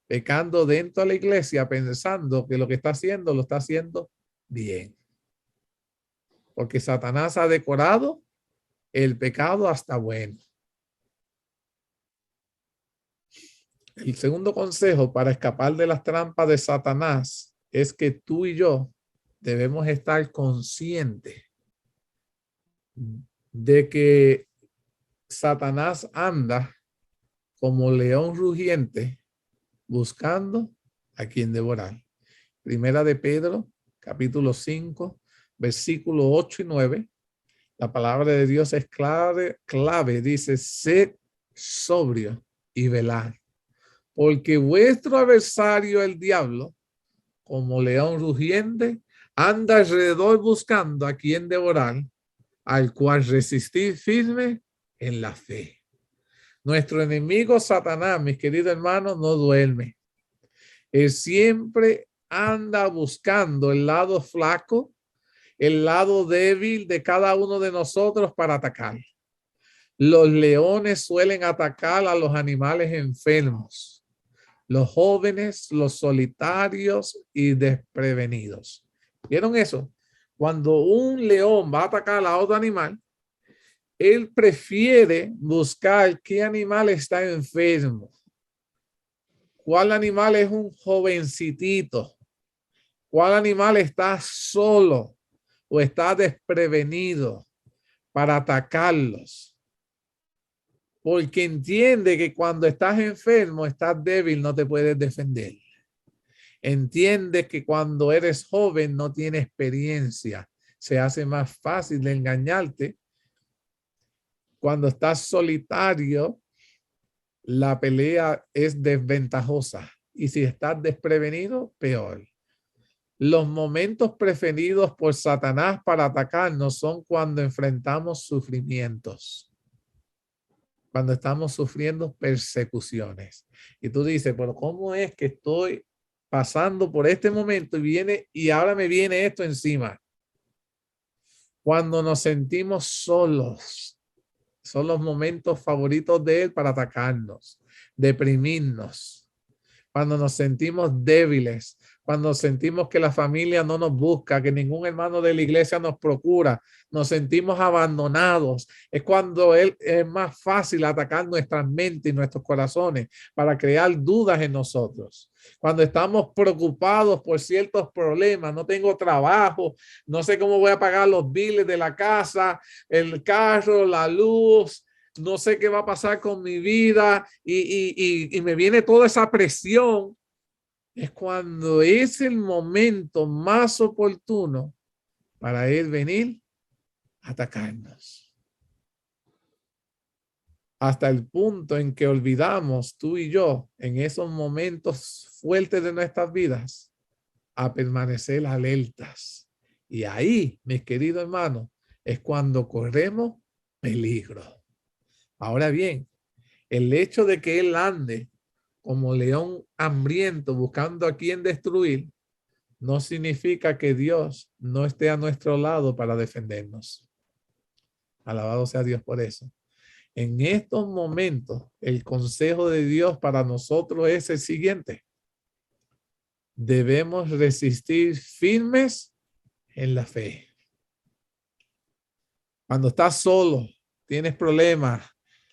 pecando dentro de la iglesia pensando que lo que está haciendo lo está haciendo bien. Porque Satanás ha decorado el pecado hasta bueno. El segundo consejo para escapar de las trampas de Satanás es que tú y yo debemos estar conscientes de que Satanás anda como león rugiente buscando a quien devorar. Primera de Pedro, capítulo 5, versículo 8 y 9. La palabra de Dios es clave, dice, sed sobrio y velad, porque vuestro adversario, el diablo, como león rugiente, anda alrededor buscando a quien devorar, al cual resistir firme en la fe. Nuestro enemigo Satanás, mis queridos hermanos, no duerme. Él siempre anda buscando el lado flaco, el lado débil de cada uno de nosotros para atacar. Los leones suelen atacar a los animales enfermos, los jóvenes, los solitarios y desprevenidos. ¿Vieron eso? Cuando un león va a atacar a otro animal, él prefiere buscar qué animal está enfermo. ¿Cuál animal es un jovencitito? ¿Cuál animal está solo o está desprevenido para atacarlos? Porque entiende que cuando estás enfermo, estás débil, no te puedes defender. Entiende que cuando eres joven, no tienes experiencia. Se hace más fácil de engañarte. Cuando estás solitario, la pelea es desventajosa. Y si estás desprevenido, peor. Los momentos preferidos por Satanás para atacarnos son cuando enfrentamos sufrimientos, cuando estamos sufriendo persecuciones. Y tú dices, pero ¿cómo es que estoy pasando por este momento y ahora me viene esto encima? Cuando nos sentimos solos, son los momentos favoritos de él para atacarnos, deprimirnos. Cuando nos sentimos débiles, cuando sentimos que la familia no nos busca, que ningún hermano de la iglesia nos procura, nos sentimos abandonados, es cuando él es más fácil atacar nuestras mentes y nuestros corazones para crear dudas en nosotros. Cuando estamos preocupados por ciertos problemas, no tengo trabajo, no sé cómo voy a pagar los biles de la casa, el carro, la luz, no sé qué va a pasar con mi vida y me viene toda esa presión, es cuando es el momento más oportuno para él venir a atacarnos. Hasta el punto en que olvidamos tú y yo en esos momentos fuertes de nuestras vidas a permanecer alertas. Y ahí, mis queridos hermanos, es cuando corremos peligro. Ahora bien, el hecho de que él ande como león hambriento buscando a quien destruir, no significa que Dios no esté a nuestro lado para defendernos. Alabado sea Dios por eso. En estos momentos, el consejo de Dios para nosotros es el siguiente. Debemos resistir firmes en la fe. Cuando estás solo, tienes problemas,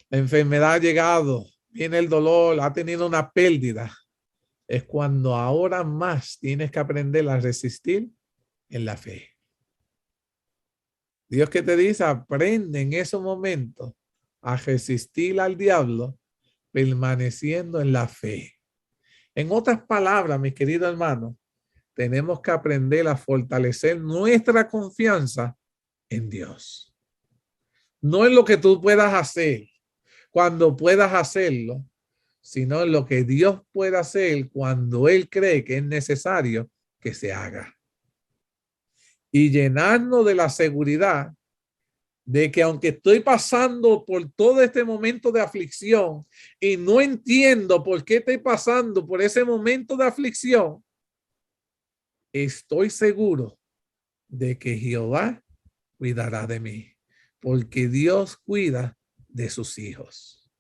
la enfermedad ha llegado, viene el dolor, ha tenido una pérdida, es cuando ahora más tienes que aprender a resistir en la fe. Dios que te dice, aprende en esos momentos a resistir al diablo permaneciendo en la fe. En otras palabras, mis queridos hermanos, tenemos que aprender a fortalecer nuestra confianza en Dios. No en lo que tú puedas hacer, cuando puedas hacerlo, sino en lo que Dios puede hacer cuando Él cree que es necesario que se haga. Y llenarnos de la seguridad de que aunque estoy pasando por todo este momento de aflicción y no entiendo por qué estoy pasando por ese momento de aflicción, estoy seguro de que Jehová cuidará de mí, porque Dios cuida de sus hijos.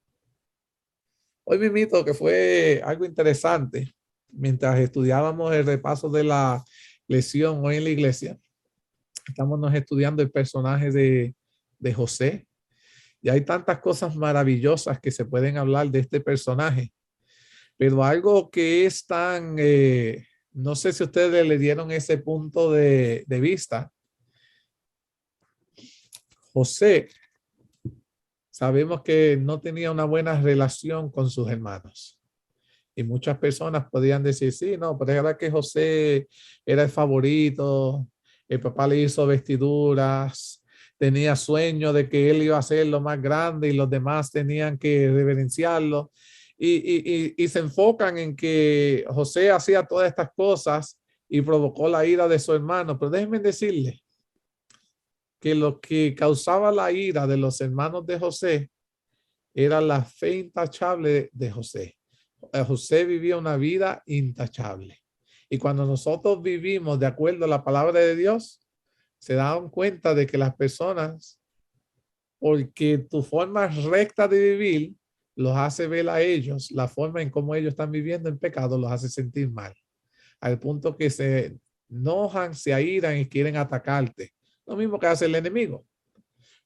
Hoy me invito que fue algo interesante mientras estudiábamos el repaso de la lección hoy en la iglesia. Estamos estudiando el personaje de José. Y hay tantas cosas maravillosas que se pueden hablar de este personaje. Pero algo que es tan, no sé si ustedes le dieron ese punto de vista. José, sabemos que no tenía una buena relación con sus hermanos. Y muchas personas podían decir, sí, no, pero es verdad que José era el favorito, el papá le hizo vestiduras, tenía sueño de que él iba a ser lo más grande y los demás tenían que reverenciarlo. Y se enfocan en que José hacía todas estas cosas y provocó la ira de su hermano. Pero déjenme decirle que lo que causaba la ira de los hermanos de José era la fe intachable de José. José vivía una vida intachable. Y cuando nosotros vivimos de acuerdo a la palabra de Dios, se dan cuenta de que las personas, porque tu forma recta de vivir, los hace ver a ellos, la forma en cómo ellos están viviendo en pecado, los hace sentir mal. Al punto que se enojan, se airan y quieren atacarte. Lo mismo que hace el enemigo.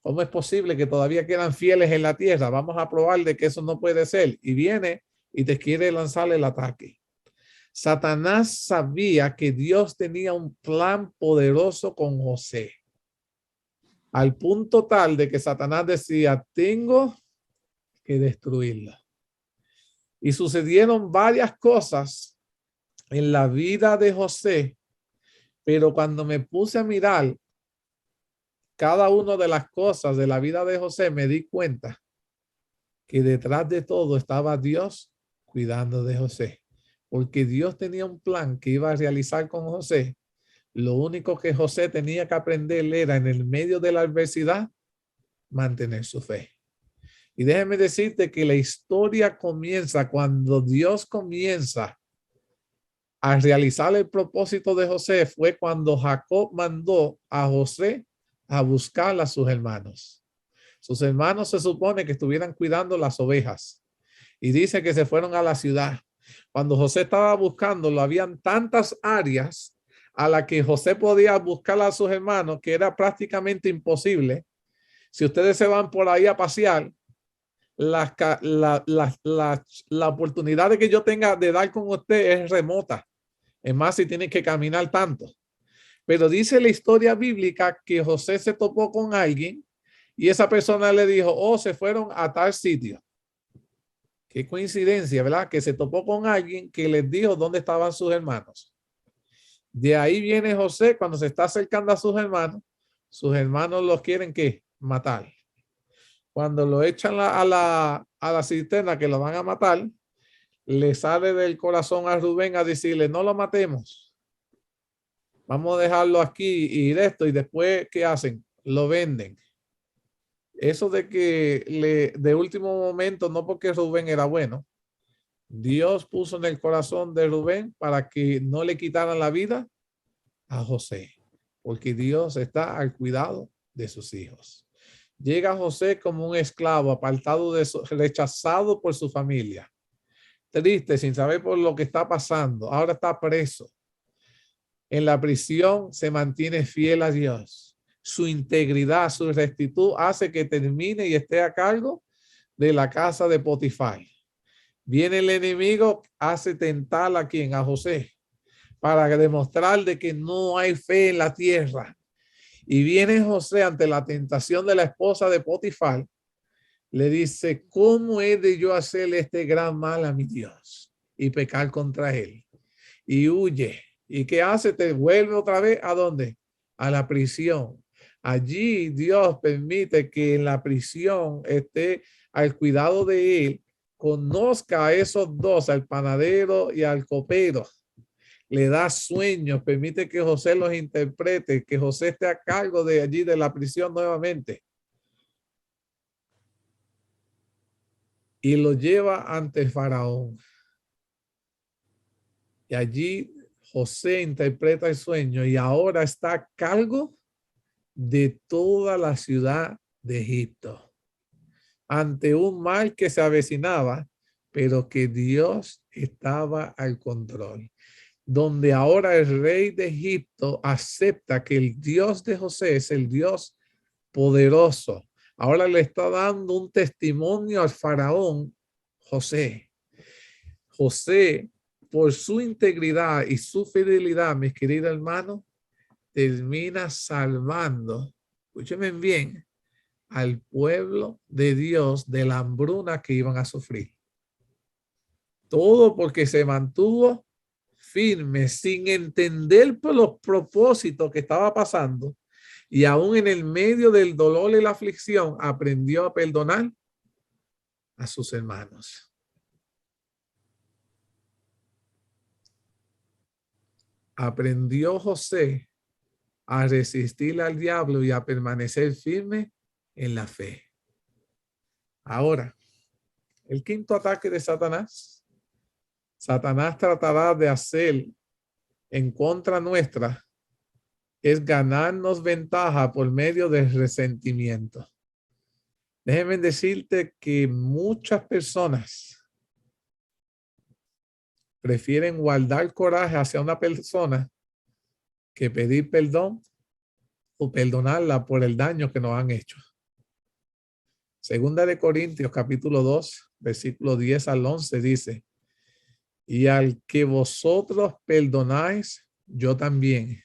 ¿Cómo es posible que todavía quedan fieles en la tierra? Vamos a probar de que eso no puede ser. Y viene y te quiere lanzar el ataque. Satanás sabía que Dios tenía un plan poderoso con José. Al punto tal de que Satanás decía, tengo que destruirla. Y sucedieron varias cosas en la vida de José, pero cuando me puse a mirar cada una de las cosas de la vida de José, me di cuenta que detrás de todo estaba Dios cuidando de José, porque Dios tenía un plan que iba a realizar con José, Lo único que José tenía que aprender era en el medio de la adversidad mantener su fe. Y déjeme decirte que la historia comienza cuando Dios comienza a realizar el propósito de José. Fue cuando Jacob mandó a José a buscar a sus hermanos. Sus hermanos se supone que estuvieran cuidando las ovejas y dice que se fueron a la ciudad. Cuando José estaba buscándolo, habían tantas áreas a las que José podía buscar a sus hermanos que era prácticamente imposible. Si ustedes se van por ahí a pasear, la oportunidad de que yo tenga de dar con usted es remota. Es más, si tiene que caminar tanto. Pero dice la historia bíblica que José se topó con alguien y esa persona le dijo, oh, se fueron a tal sitio. Qué coincidencia, ¿verdad? Que se topó con alguien que les dijo dónde estaban sus hermanos. De ahí viene José cuando se está acercando a sus hermanos los quieren ¿qué? Matar. Cuando lo echan a la cisterna que lo van a matar, le sale del corazón a Rubén a decirle, no lo matemos. Vamos a dejarlo aquí y de esto. Y después, ¿qué hacen? Lo venden. Eso de que de último momento, no porque Rubén era bueno, Dios puso en el corazón de Rubén para que no le quitaran la vida a José, porque Dios está al cuidado de sus hijos. Llega José como un esclavo, apartado rechazado por su familia, triste, sin saber por lo que está pasando. Ahora está preso. En la prisión se mantiene fiel a Dios. Su integridad, su rectitud hace que termine y esté a cargo de la casa de Potifar. Viene el enemigo, hace tentar a quien, a José, para demostrar de que no hay fe en la tierra. Y viene José ante la tentación de la esposa de Potifar, le dice, ¿cómo he de yo hacerle este gran mal a mi Dios y pecar contra él? Y huye. ¿Y qué hace? Te vuelve otra vez ¿a dónde? A la prisión. Allí Dios permite que en la prisión esté al cuidado de él, conozca a esos dos, al panadero y al copero. Le da sueños, permite que José los interprete, que José esté a cargo de allí de la prisión nuevamente. Y lo lleva ante el faraón. Y allí José interpreta el sueño y ahora está a cargo de toda la ciudad de Egipto. Ante un mal que se avecinaba, pero que Dios estaba al control. Donde ahora el rey de Egipto acepta que el Dios de José es el Dios poderoso. Ahora le está dando un testimonio al faraón José. José, por su integridad y su fidelidad, mis queridos hermanos, termina salvando, escúchenme bien, al pueblo de Dios de la hambruna que iban a sufrir. Todo porque se mantuvo firme sin entender por los propósitos que estaba pasando y aún en el medio del dolor y la aflicción aprendió a perdonar a sus hermanos. Aprendió José a resistir al diablo y a permanecer firme en la fe. Ahora, el quinto ataque de Satanás. Satanás tratará de hacer en contra nuestra es ganarnos ventaja por medio del resentimiento. Déjeme decirte que muchas personas prefieren guardar coraje hacia una persona que pedir perdón o perdonarla por el daño que nos han hecho. Segunda de Corintios capítulo 2, versículo 10 al 11 dice, y al que vosotros perdonáis, yo también,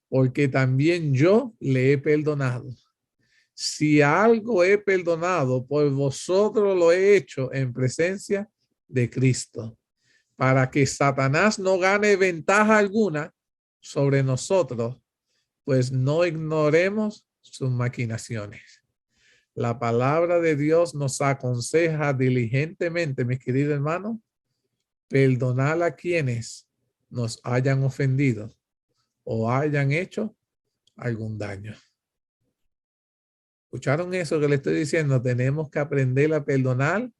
porque también yo le he perdonado. Si algo he perdonado, por vosotros lo he hecho en presencia de Cristo, para que Satanás no gane ventaja alguna sobre nosotros, pues no ignoremos sus maquinaciones. La palabra de Dios nos aconseja diligentemente, mis queridos hermanos, perdonar a quienes nos hayan ofendido, o hayan hecho algún daño. ¿Escucharon eso que le estoy diciendo? Tenemos que aprender a perdonar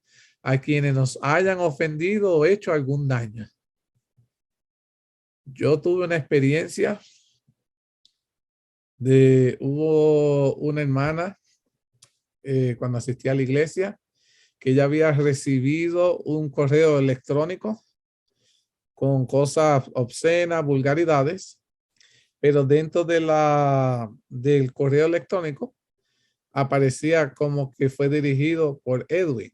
a quienes nos hayan ofendido o hecho algún daño. Yo tuve una experiencia hubo una hermana cuando asistí a la iglesia que ella había recibido un correo electrónico con cosas obscenas, vulgaridades, pero dentro del correo electrónico aparecía como que fue dirigido por Edwin.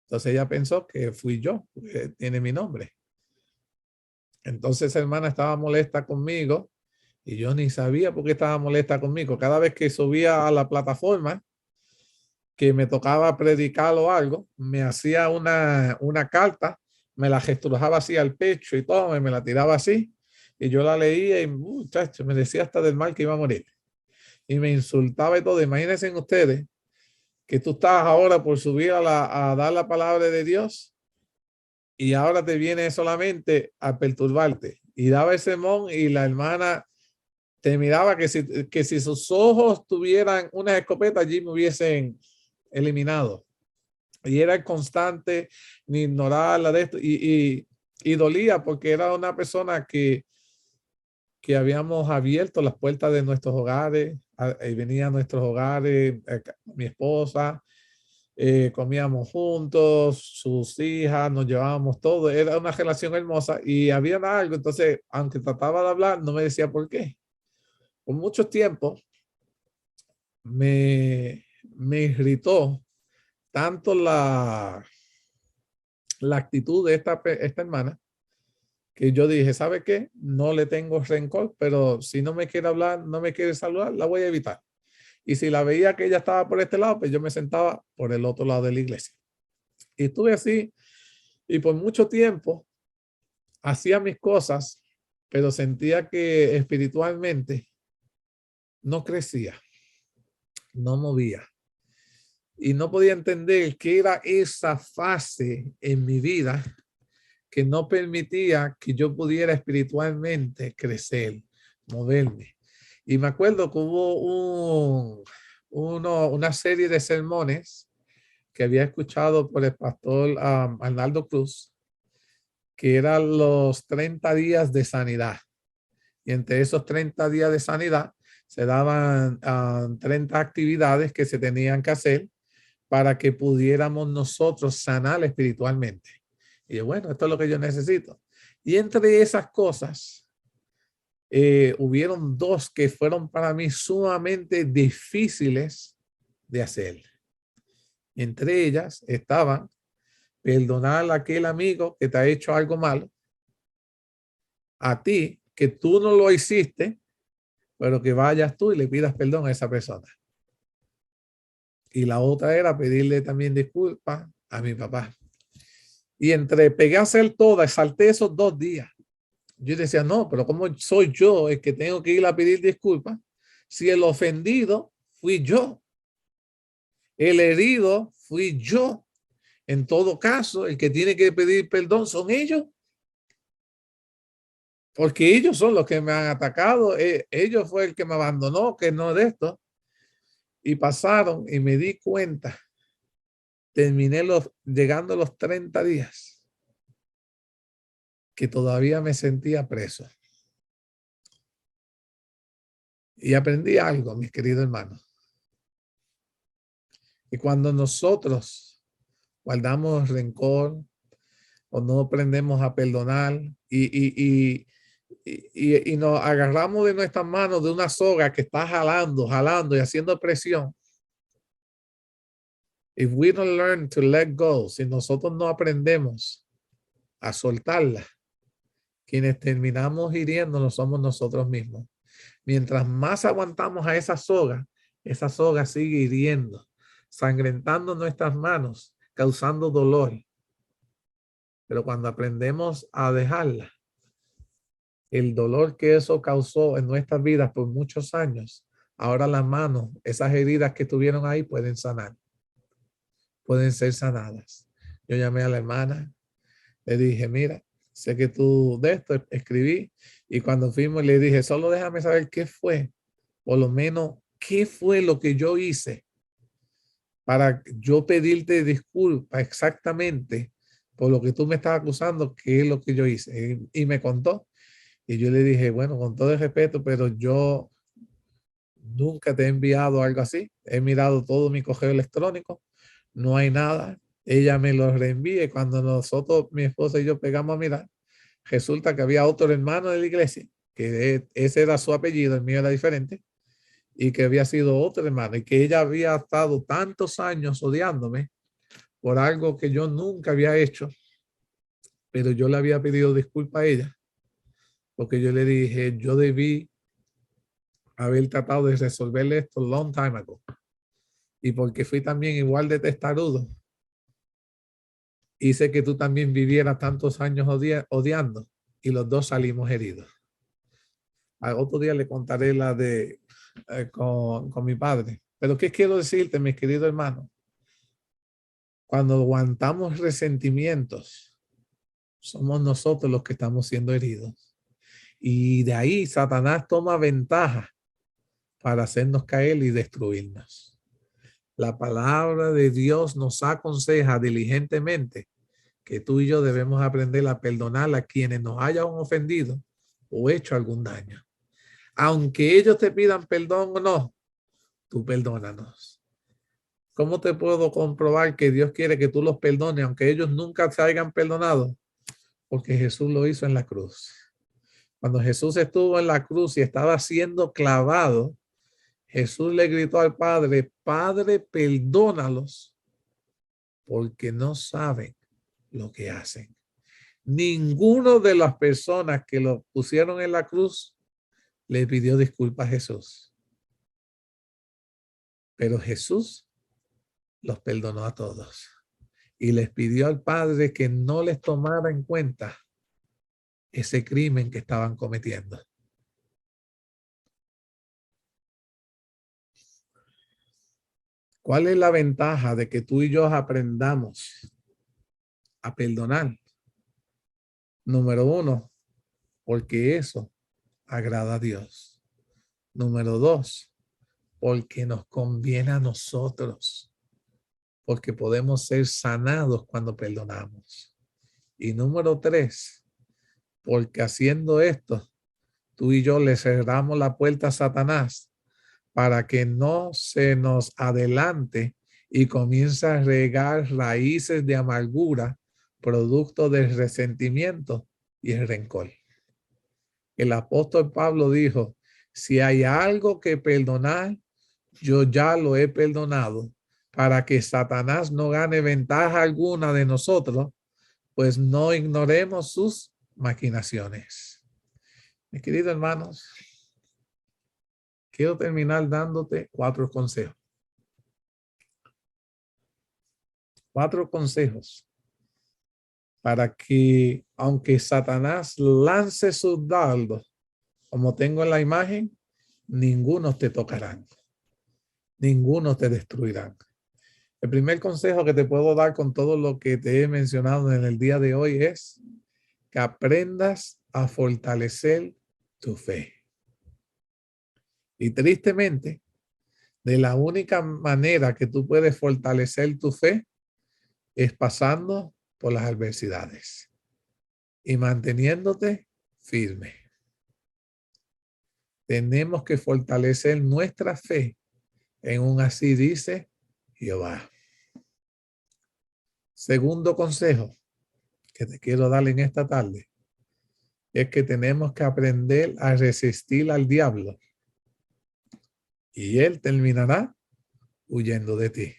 Entonces ella pensó que fui yo, porque tiene mi nombre. Entonces esa hermana estaba molesta conmigo y yo ni sabía por qué estaba molesta conmigo. Cada vez que subía a la plataforma, que me tocaba predicar o algo, me hacía una carta, me la gestualizaba así al pecho y todo, me la tiraba así, y yo la leía y muchacho, me decía hasta del mal que iba a morir. Y me insultaba y todo. Imagínense ustedes que tú estás ahora por subir a dar la palabra de Dios y ahora te viene solamente a perturbarte. Y daba el sermón y la hermana te miraba que si sus ojos tuvieran una escopeta allí me hubiesen eliminado. Y era constante, ni ignorar la de esto. Y dolía porque era una persona que habíamos abierto las puertas de nuestros hogares, y venía a nuestros hogares, mi esposa, comíamos juntos, sus hijas, nos llevábamos todo, era una relación hermosa y había algo, entonces, aunque trataba de hablar, no me decía por qué. Por mucho tiempo me irritó tanto la actitud de esta hermana, que yo dije, ¿sabe qué? No le tengo rencor, pero si no me quiere hablar, no me quiere saludar, la voy a evitar. Y si la veía que ella estaba por este lado, pues yo me sentaba por el otro lado de la iglesia. Y estuve así, y por mucho tiempo hacía mis cosas, pero sentía que espiritualmente no crecía, no movía. Y no podía entender qué era esa fase en mi vida que no permitía que yo pudiera espiritualmente crecer, moverme. Y me acuerdo que hubo una serie de sermones que había escuchado por el pastor Arnaldo Cruz, que eran los 30 días de sanidad. Y entre esos 30 días de sanidad se daban 30 actividades que se tenían que hacer para que pudiéramos nosotros sanar espiritualmente. Y yo, bueno, esto es lo que yo necesito. Y entre esas cosas, hubieron dos que fueron para mí sumamente difíciles de hacer. Entre ellas estaban perdonar a aquel amigo que te ha hecho algo malo, a ti, que tú no lo hiciste, pero que vayas tú y le pidas perdón a esa persona. Y la otra era pedirle también disculpas a mi papá. Y entre pegué a hacer todas, salté esos 2 días. Yo decía, no, pero ¿cómo soy yo el que tengo que ir a pedir disculpas? Si el ofendido fui yo, el herido fui yo. En todo caso, el que tiene que pedir perdón son ellos. Porque ellos son los que me han atacado. Ellos fue el que me abandonó, que no de esto. Y pasaron y me di cuenta. Terminé llegando a los 30 días. Que todavía me sentía preso. Y aprendí algo, mis queridos hermanos. Y cuando nosotros guardamos rencor o no aprendemos a perdonar y nos agarramos de nuestras manos de una soga que está jalando y haciendo presión. If we don't learn to let go, si nosotros no aprendemos a soltarla, quienes terminamos hiriéndonos somos nosotros mismos. Mientras más aguantamos a esa soga sigue hiriendo, sangrentando nuestras manos, causando dolor. Pero cuando aprendemos a dejarla, el dolor que eso causó en nuestras vidas por muchos años, ahora las manos, esas heridas que tuvieron ahí pueden sanar, pueden ser sanadas. Yo llamé a la hermana, le dije, mira, sé que tú de esto escribí, y cuando fuimos le dije, solo déjame saber qué fue, por lo menos qué fue lo que yo hice para yo pedirte disculpas exactamente por lo que tú me estás acusando, qué es lo que yo hice. Y me contó, y yo le dije, bueno, con todo el respeto, pero yo nunca te he enviado algo así. He mirado todo mi correo electrónico, no hay nada. Ella me lo reenvía y cuando nosotros, mi esposa y yo pegamos a mirar, resulta que había otro hermano de la iglesia, que ese era su apellido, el mío era diferente, y que había sido otro hermano y que ella había estado tantos años odiándome por algo que yo nunca había hecho, pero yo le había pedido disculpas a ella, porque yo le dije, yo debí haber tratado de resolverle esto long time ago. Y porque fui también igual de testarudo, hice que tú también vivieras tantos años odiando y los dos salimos heridos. Al otro día le contaré la de con mi padre. Pero ¿qué quiero decirte, mis queridos hermanos? Cuando aguantamos resentimientos, somos nosotros los que estamos siendo heridos. Y de ahí Satanás toma ventaja para hacernos caer y destruirnos. La palabra de Dios nos aconseja diligentemente que tú y yo debemos aprender a perdonar a quienes nos hayan ofendido o hecho algún daño. Aunque ellos te pidan perdón o no, tú perdónanos. ¿Cómo te puedo comprobar que Dios quiere que tú los perdones, aunque ellos nunca se hayan perdonado? Porque Jesús lo hizo en la cruz. Cuando Jesús estuvo en la cruz y estaba siendo clavado, Jesús le gritó al Padre, Padre, perdónalos, porque no saben lo que hacen. Ninguno de las personas que lo pusieron en la cruz le pidió disculpas a Jesús. Pero Jesús los perdonó a todos y les pidió al Padre que no les tomara en cuenta ese crimen que estaban cometiendo. ¿Cuál es la ventaja de que tú y yo aprendamos a perdonar? Número uno, porque eso agrada a Dios. Número dos, porque nos conviene a nosotros, porque podemos ser sanados cuando perdonamos. Y número tres, porque haciendo esto, tú y yo le cerramos la puerta a Satanás para que no se nos adelante y comience a regar raíces de amargura, producto del resentimiento y el rencor. El apóstol Pablo dijo, si hay algo que perdonar, yo ya lo he perdonado, para que Satanás no gane ventaja alguna de nosotros, pues no ignoremos sus maquinaciones. Mis queridos hermanos, quiero terminar dándote 4 consejos. 4 consejos para que, aunque Satanás lance sus dardos, como tengo en la imagen, ninguno te tocarán. Ninguno te destruirán. El primer consejo que te puedo dar con todo lo que te he mencionado en el día de hoy es que aprendas a fortalecer tu fe. Y tristemente, de la única manera que tú puedes fortalecer tu fe es pasando por las adversidades y manteniéndote firme. Tenemos que fortalecer nuestra fe en un así dice Jehová. Segundo consejo que te quiero dar en esta tarde es que tenemos que aprender a resistir al diablo y él terminará huyendo de ti.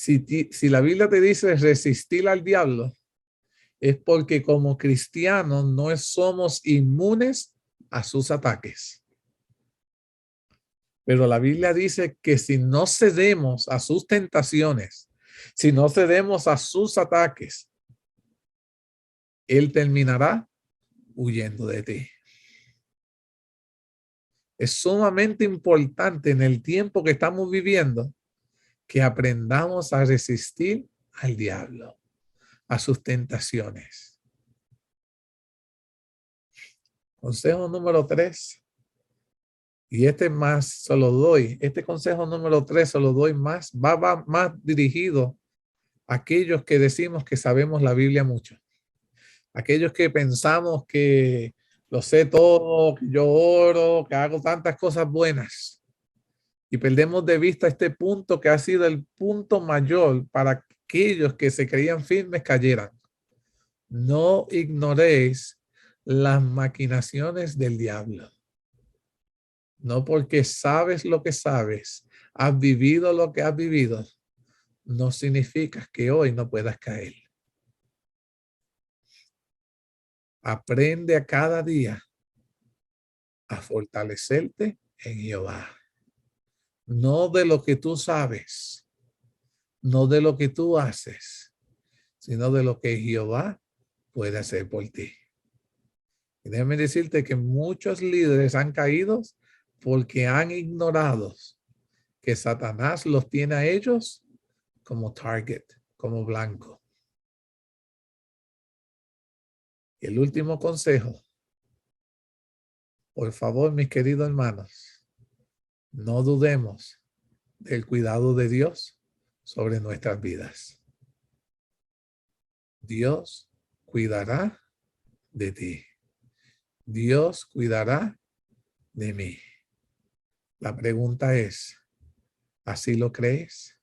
Si la Biblia te dice resistir al diablo, es porque como cristianos no somos inmunes a sus ataques. Pero la Biblia dice que si no cedemos a sus tentaciones, si no cedemos a sus ataques, él terminará huyendo de ti. Es sumamente importante en el tiempo que estamos viviendo que aprendamos a resistir al diablo, a sus tentaciones. Consejo número 3. Y este más se lo doy. Este consejo número 3 se lo doy más. Va más dirigido a aquellos que decimos que sabemos la Biblia mucho. Aquellos que pensamos que lo sé todo, que yo oro, que hago tantas cosas buenas. Y perdemos de vista este punto que ha sido el punto mayor para aquellos que se creían firmes cayeran. No ignoréis las maquinaciones del diablo. No porque sabes lo que sabes, has vivido lo que has vivido, no significa que hoy no puedas caer. Aprende a cada día a fortalecerte en Jehová. No de lo que tú sabes, no de lo que tú haces, sino de lo que Jehová puede hacer por ti. Y déjame decirte que muchos líderes han caído porque han ignorado que Satanás los tiene a ellos como target, como blanco. Y el último consejo, por favor, mis queridos hermanos, no dudemos del cuidado de Dios sobre nuestras vidas. Dios cuidará de ti. Dios cuidará de mí. La pregunta es, ¿así lo crees?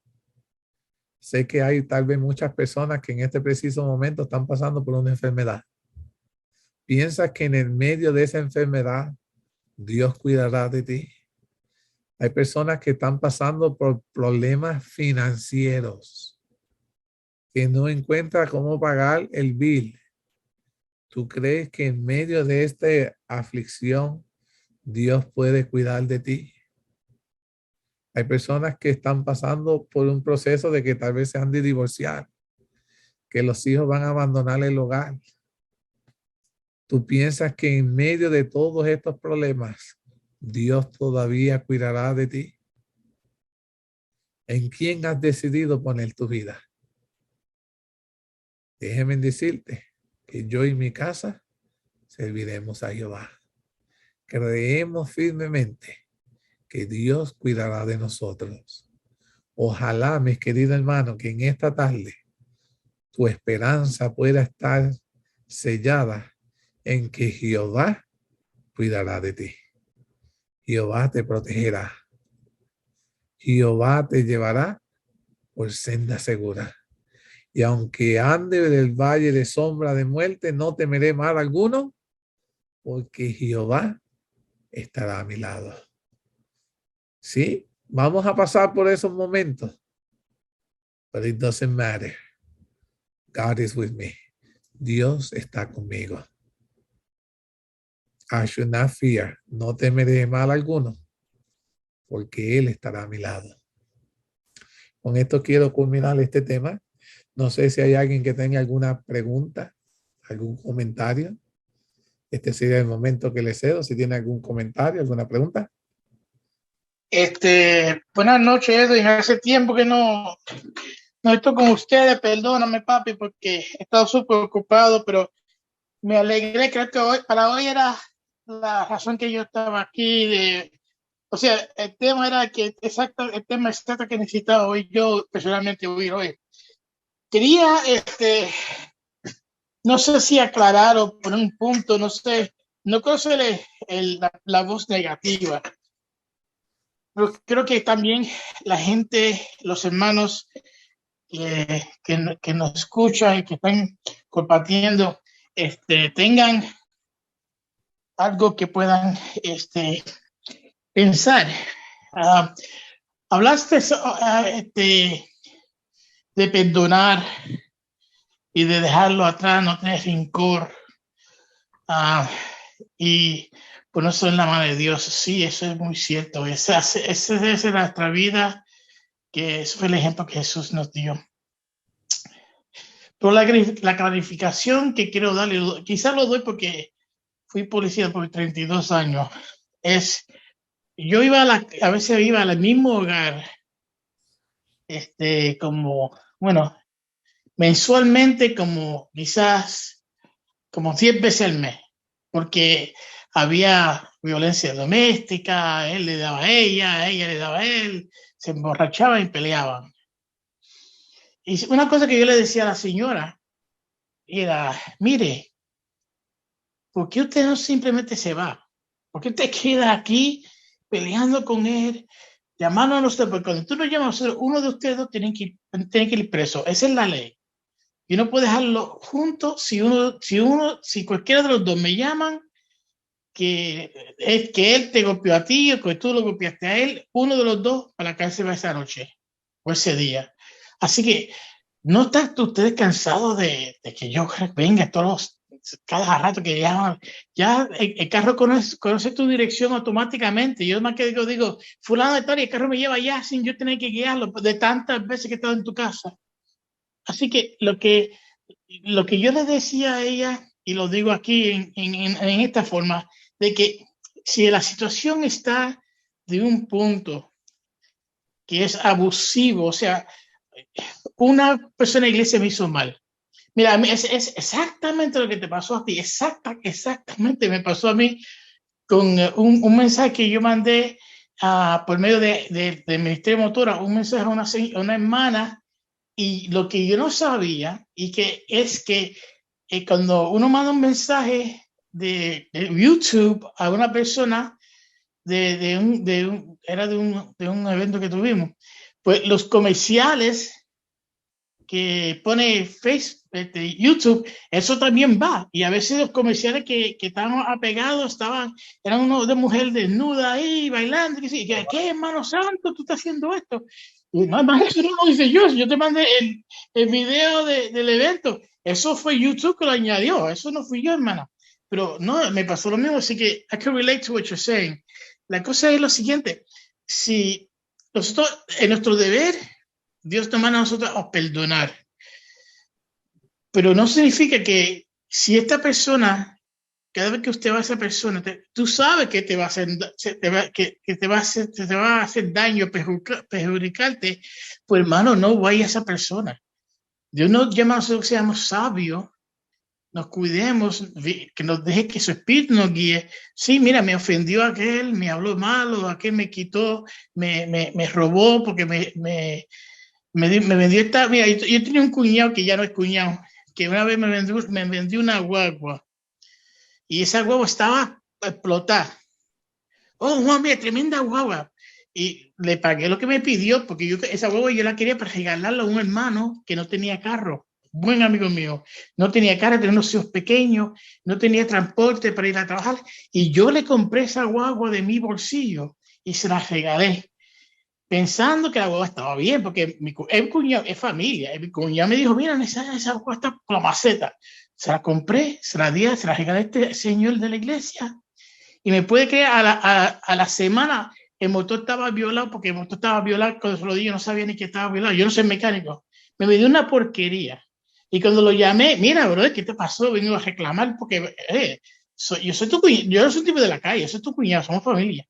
Sé que hay tal vez muchas personas que en este preciso momento están pasando por una enfermedad. ¿Piensas que en el medio de esa enfermedad Dios cuidará de ti? Hay personas que están pasando por problemas financieros, que no encuentran cómo pagar el bill. ¿Tú crees que en medio de esta aflicción Dios puede cuidar de ti? Hay personas que están pasando por un proceso de que tal vez se han de divorciar, que los hijos van a abandonar el hogar. ¿Tú piensas que en medio de todos estos problemas Dios todavía cuidará de ti? ¿En quién has decidido poner tu vida? Déjeme decirte que yo y mi casa serviremos a Jehová. Creemos firmemente que Dios cuidará de nosotros. Ojalá, mis queridos hermanos, que en esta tarde tu esperanza pueda estar sellada en que Jehová cuidará de ti. Jehová te protegerá. Jehová te llevará por senda segura. Y aunque ande del valle de sombra de muerte, no temeré mal alguno, porque Jehová estará a mi lado. Sí, vamos a pasar por esos momentos, but it doesn't matter. God is with me. Dios está conmigo. I should not fear. No temeré mal alguno, porque Él estará a mi lado. Con esto quiero culminar este tema. No sé si hay alguien que tenga alguna pregunta, algún comentario. Este sería el momento que le cedo. Si tiene algún comentario, alguna pregunta. Buenas noches, Edwin. Hace tiempo que no estoy con ustedes. Perdóname, papi, porque he estado súper ocupado, pero me alegré. Creo que para hoy era la razón que yo estaba aquí. O sea, el tema era el tema exacto que necesitaba hoy yo personalmente oír hoy. Quería, no sé si aclarar o poner un punto, no sé, no creo ser la voz negativa. Pero creo que también la gente, los hermanos que nos escuchan y que están compartiendo, tengan algo que puedan pensar. Hablaste de perdonar y de dejarlo atrás, no tener rencor y ponerse en la mano de Dios. Sí, eso es muy cierto. Esa es nuestra vida, que eso fue el ejemplo que Jesús nos dio. Pero la clarificación que quiero darle, quizás lo doy porque fui policía por 32 años, es, yo iba a veces iba al mismo hogar, bueno, mensualmente como quizás como 10 veces al mes, porque había violencia doméstica, él le daba a ella le daba a él, se emborrachaban y peleaban. Y una cosa que yo le decía a la señora era, mire, ¿por qué usted no simplemente se va? ¿Por qué te queda aquí peleando con él? Llamándonos a usted, porque cuando tú nos llamas a nosotros, uno de ustedes dos tiene que ir preso. Esa es la ley. Y no puedo dejarlo juntos si cualquiera de los dos me llaman, que es que él te golpeó a ti o que tú lo golpeaste a él, uno de los dos para la cárcel va esa noche o ese día. Así que no están ustedes cansados de que yo venga cada rato que ya el carro conoce tu dirección automáticamente. Yo más que digo, fulano de tal, y el carro me lleva ya sin yo tener que guiarlo de tantas veces que he estado en tu casa. Así que lo que yo le decía a ella, y lo digo aquí en esta forma, de que si la situación está de un punto que es abusivo, o sea, una persona de la iglesia me hizo mal. Mira, a mí es exactamente lo que te pasó a ti, exactamente me pasó a mí con un mensaje que yo mandé por medio de Ministerio Motora, un mensaje a una hermana, y lo que yo no sabía, y que es que cuando uno manda un mensaje de YouTube a una persona era de un evento que tuvimos, pues los comerciales que pone Facebook, YouTube, eso también va. Y a veces los comerciales que estaban apegados eran uno de mujer desnuda ahí bailando. Y ¿qué, hermano santo, tú estás haciendo esto? Y no, hermano, eso no lo hice yo te mandé el video del evento. Eso fue YouTube que lo añadió. Eso no fui yo, hermana. Pero no, me pasó lo mismo. Así que I can relate to what you're saying. La cosa es lo siguiente. Si nosotros, en nuestro deber, Dios nos manda a nosotros a perdonar. Pero no significa que si esta persona, cada vez que usted va a esa persona, tú sabes que te va a hacer, que te va a hacer daño, perjudicarte, pues hermano, no vaya a esa persona. Dios nos llama a nosotros que seamos sabios, nos cuidemos, que nos deje que su espíritu nos guíe. Sí, mira, me ofendió aquel, me habló malo, aquel me quitó, me robó porque me vendió esta. Mira, yo tenía un cuñado que ya no es cuñado, que una vez me vendió una guagua y esa guagua estaba explotada. Oh, Juan, mira, tremenda guagua. Y le pagué lo que me pidió porque esa guagua yo la quería para regalarla a un hermano que no tenía carro. Buen amigo mío, no tenía carro, tenía unos hijos pequeños, no tenía transporte para ir a trabajar, y yo le compré esa guagua de mi bolsillo y se la regalé, pensando que la guagua estaba bien, porque el cuñado es familia. Mi cuñado me dijo, mira, esa guagua está con la maceta. Se la compré, se la regalé a este señor de la iglesia, y me puede creer, a la semana el motor estaba violado, porque el motor estaba violado cuando se lo di, yo no sabía ni que estaba violado, yo no soy mecánico. Me dio una porquería. Y cuando lo llamé, mira, bro, ¿qué te pasó? Vengo a reclamar porque yo soy tu cuñado, yo no soy un tipo de la calle, yo soy tu cuñado, somos familia.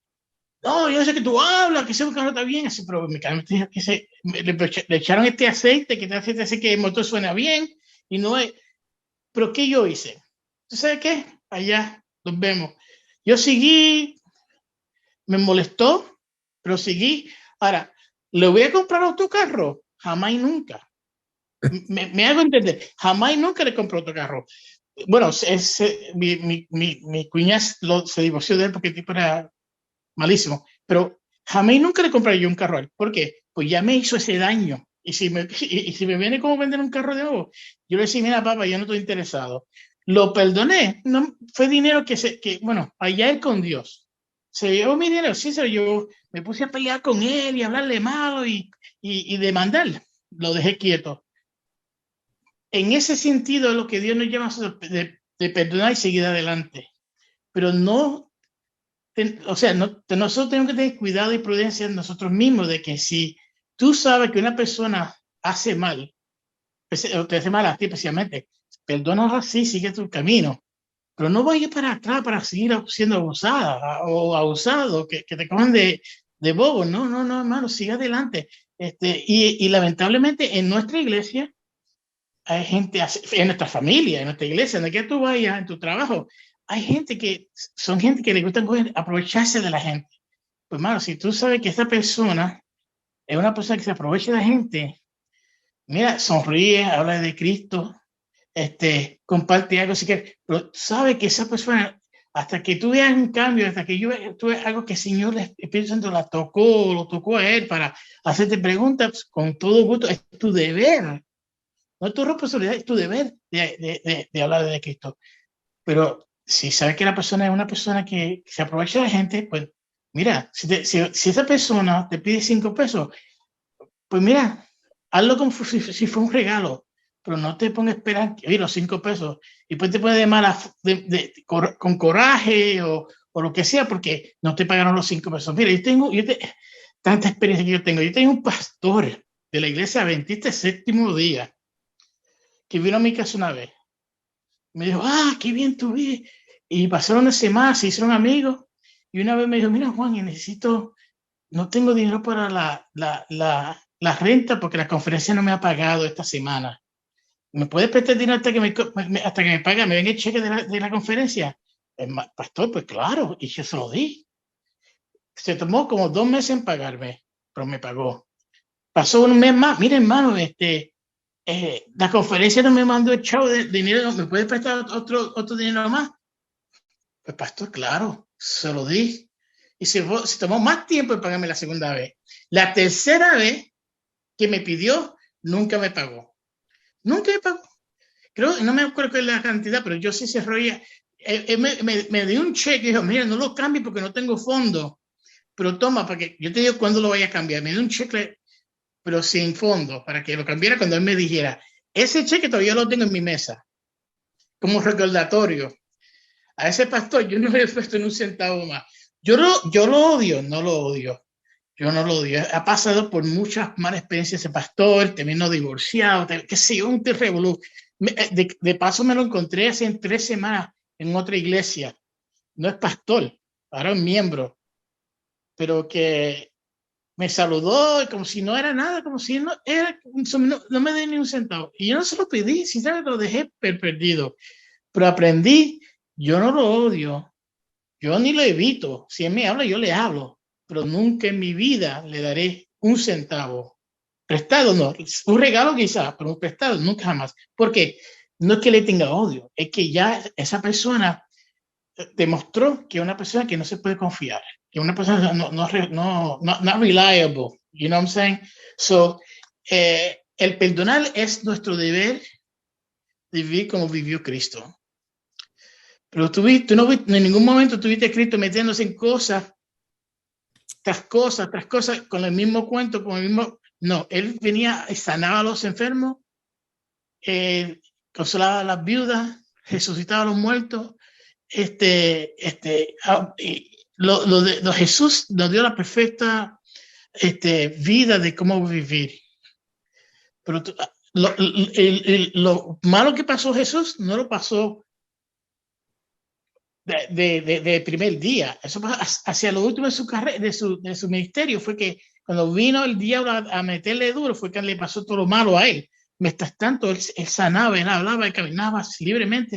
No, yo sé que tú hablas, que ese carro está bien, así, pero me que le echaron este aceite, que te hace que el motor suena bien, y no es. Pero ¿qué yo hice? ¿Tú sabes qué? Allá nos vemos. Yo seguí, me molestó, pero seguí. Ahora, ¿le voy a comprar otro carro? Jamás y nunca. Me hago entender, jamás y nunca le compré otro carro. Bueno, mi cuñada se divorció de él porque el tipo era malísimo, pero jamás y nunca le compré yo un carro a él. ¿Por qué? Pues ya me hizo ese daño. Y si me viene como vender un carro de nuevo, yo le decía, mira, papá, yo no estoy interesado. Lo perdoné. No, fue dinero bueno, allá él con Dios. Se llevó mi dinero, sí se lo llevó. Me puse a pelear con él y hablarle malo y demandarle. Lo dejé quieto. En ese sentido es lo que Dios nos llama de perdonar y seguir adelante. Pero no, nosotros tenemos que tener cuidado y prudencia en nosotros mismos, de que si tú sabes que una persona hace mal, o te hace mal a ti especialmente, perdónala así, sigue tu camino. Pero no vayas para atrás para seguir siendo abusada o abusado, que te cojan de bobo. No, hermano, sigue adelante. Y lamentablemente en nuestra iglesia hay gente en nuestra familia, en nuestra iglesia, donde que tú vayas, en tu trabajo, hay gente que son gente que le gusta aprovecharse de la gente. Pues, hermano, si tú sabes que esa persona es una persona que se aprovecha de la gente, mira, sonríe, habla de Cristo, comparte algo, así que, pero sabe que esa persona, hasta que tú veas un cambio, hasta que tú veas algo que el Señor, el Espíritu Santo lo tocó a él para hacerte preguntas, con todo gusto, es tu deber, no es tu responsabilidad, es tu deber de hablar de Cristo. Pero si sabes que la persona es una persona que se aprovecha de la gente, pues mira, si esa persona te pide 5 pesos, pues mira, hazlo como si fue un regalo, pero no te pongas a esperar que los 5 pesos y después te puede con coraje o lo que sea porque no te pagaron los 5 pesos. Mira, tanta experiencia que yo tengo un pastor de la iglesia Adventista Séptimo Día que vino a mi casa una vez. Me dijo, qué bien tú vi. Y pasaron una semana, se hicieron amigos. Y una vez me dijo, mira, Juan, no tengo dinero para la renta porque la conferencia no me ha pagado esta semana. ¿Me puedes prestar dinero hasta que me pague? ¿Me ven el cheque de la conferencia? Pastor, pues claro. Y yo se lo di. Se tomó como 2 meses en pagarme, pero me pagó. Pasó un mes más. Mira, hermano, la conferencia no me mandó el chavo de dinero, ¿me puede prestar otro dinero más? Pues pastor, claro, se lo di. Y se tomó más tiempo en pagarme la segunda vez. La tercera vez que me pidió, nunca me pagó. Nunca me pagó. Creo, no me acuerdo cuál es la cantidad, pero yo sí cerró ella. Me dio un cheque y dijo, mira, no lo cambie porque no tengo fondo. Pero toma, para que yo te digo cuándo lo vaya a cambiar. Me dio un cheque, pero sin fondo, para que lo cambiara cuando él me dijera, ese cheque todavía lo tengo en mi mesa, como recordatorio. A ese pastor yo no le he puesto ni un centavo más. Yo lo odio, no lo odio. Yo no lo odio. Ha pasado por muchas malas experiencias ese pastor, terminó divorciado, qué sé yo, un revolú. De paso me lo encontré hace 3 semanas en otra iglesia. No es pastor, ahora es miembro, pero que me saludó como si no era nada, como si no me dio ni un centavo. Y yo no se lo pedí, sinceramente lo dejé perdido. Pero aprendí, yo no lo odio, yo ni lo evito. Si él me habla, yo le hablo, pero nunca en mi vida le daré un centavo. Prestado no, un regalo quizás, pero un prestado nunca jamás. Porque no es que le tenga odio, es que ya esa persona demostró que es una persona que no se puede confiar, que una persona no reliable, you know what I'm saying? So, el perdonar es nuestro deber de vivir como vivió Cristo. Pero tú no en ningún momento tuviste a Cristo metiéndose en cosas, tras cosas, con el mismo cuento, no, él venía y sanaba a los enfermos, consolaba a las viudas, resucitaba a los muertos. Jesús nos dio la perfecta vida de cómo vivir. Pero lo malo que pasó Jesús no lo pasó de primer día. Eso hacia lo último de su carrera, de su ministerio, fue que cuando vino el diablo a meterle duro, fue que le pasó todo lo malo a él. Mientras tanto, él sanaba, él hablaba, él caminaba libremente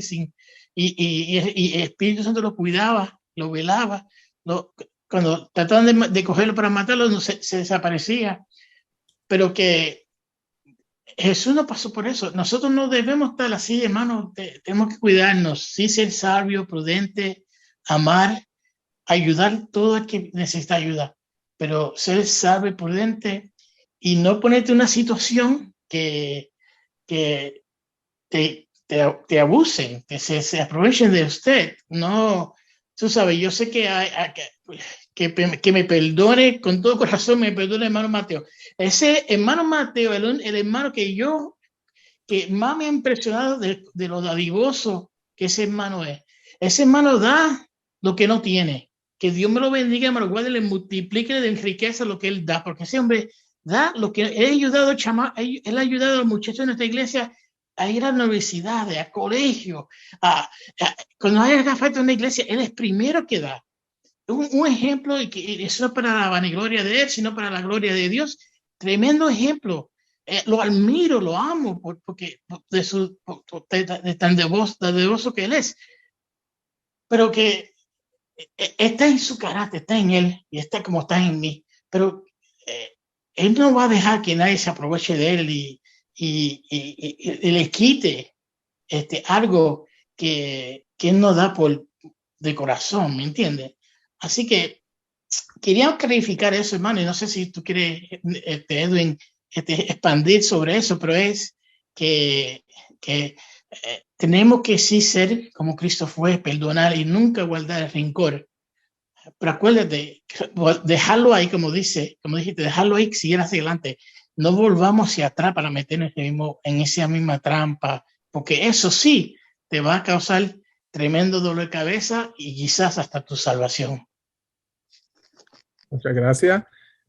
y el Espíritu Santo lo cuidaba, lo velaba. Cuando trataban de cogerlo para matarlo, se desaparecía. Pero que Jesús no pasó por eso. Nosotros no debemos estar así, hermano. Tenemos que cuidarnos, sí, ser sabio, prudente, amar, ayudar todo el que necesita ayuda. Pero ser sabio, prudente y no ponerte en una situación que te abusen, que se aprovechen de usted. No, tú sabes, yo sé que me perdone con todo corazón, me perdone hermano Mateo. Ese hermano Mateo, el hermano que más me ha impresionado de lo dadivoso que ese hermano es. Ese hermano da lo que no tiene. Que Dios me lo bendiga, me lo guarde, le multiplique, le enriquece lo que él da, porque ese hombre da lo que él ha ayudado él ha ayudado a los muchachos de nuestra iglesia a ir a la universidad, a colegio, cuando hay falta en una iglesia, él es primero que da. Un ejemplo, y que eso es para la vanagloria de él, sino para la gloria de Dios. Tremendo ejemplo. lo admiro, lo amo, porque de tan devoso que él es. Pero que está en su carácter, está en él y está como está en mí. Pero él no va a dejar que nadie se aproveche de él y le quite algo que él nos da de corazón, ¿me entiendes? Así que quería clarificar eso, hermano, y no sé si tú quieres, Edwin, expandir sobre eso, pero es que tenemos que sí ser como Cristo fue, perdonar y nunca guardar el rencor. Pero acuérdate, dejarlo ahí, como dijiste, dejarlo ahí, seguir hacia adelante. No volvamos hacia atrás para meternos en esa misma trampa, porque eso sí te va a causar tremendo dolor de cabeza y quizás hasta tu salvación. Muchas gracias.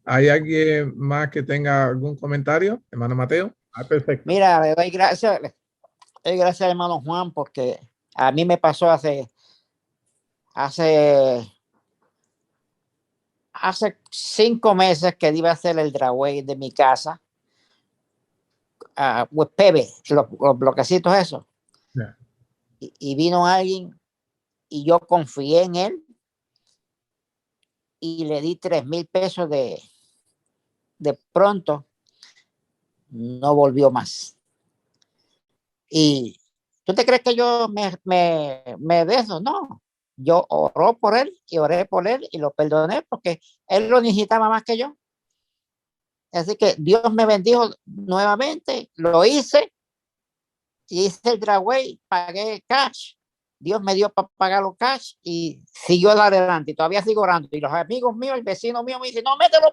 ¿Hay alguien más que tenga algún comentario? Hermano Mateo. Perfecto. Mira, le doy gracias al hermano Juan, porque a mí me pasó hace 5 meses que iba a hacer el driveway de mi casa. With Pebe, los bloquecitos esos. Yeah. Y vino alguien y yo confié en él y le di $3,000 de pronto. No volvió más. ¿Y tú te crees que yo me de eso? No. Yo oré por él y lo perdoné porque él lo necesitaba más que yo. Así que Dios me bendijo nuevamente, lo hice el driveway, pagué cash. Dios me dio para pagar los cash y siguió adelante y todavía sigo orando. Y los amigos míos, el vecino mío me dice, no, mételo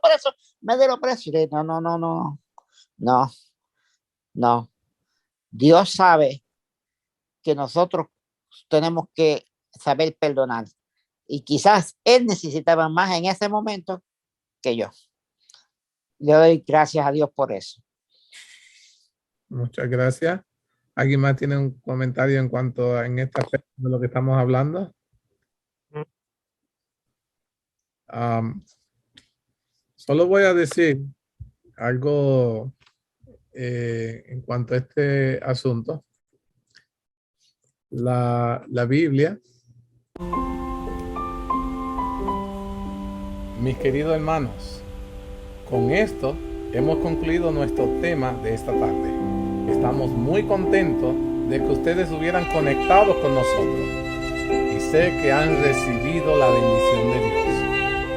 preso. Y le digo, no. Dios sabe que nosotros tenemos que saber perdonar. Y quizás él necesitaba más en ese momento que yo. Le doy gracias a Dios por eso. Muchas gracias. ¿Alguien más tiene un comentario en cuanto a esta aspecto de lo que estamos hablando? Solo voy a decir algo en cuanto a este asunto. La Biblia, mis queridos hermanos, con esto hemos concluido nuestro tema de esta tarde. Estamos muy contentos de que ustedes estuvieran conectados con nosotros y sé que han recibido la bendición de Dios.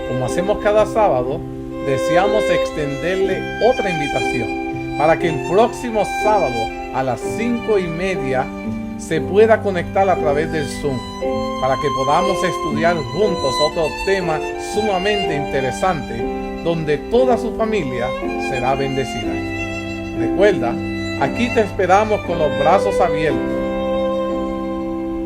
Como hacemos cada sábado, deseamos extenderle otra invitación para que el próximo sábado a las 5:30 se pueda conectar a través del Zoom para que podamos estudiar juntos otro tema sumamente interesante donde toda su familia será bendecida. Recuerda, aquí te esperamos con los brazos abiertos.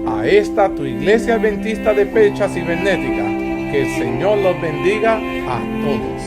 A esta tu iglesia adventista de Pecha Cibernética, que el Señor los bendiga a todos.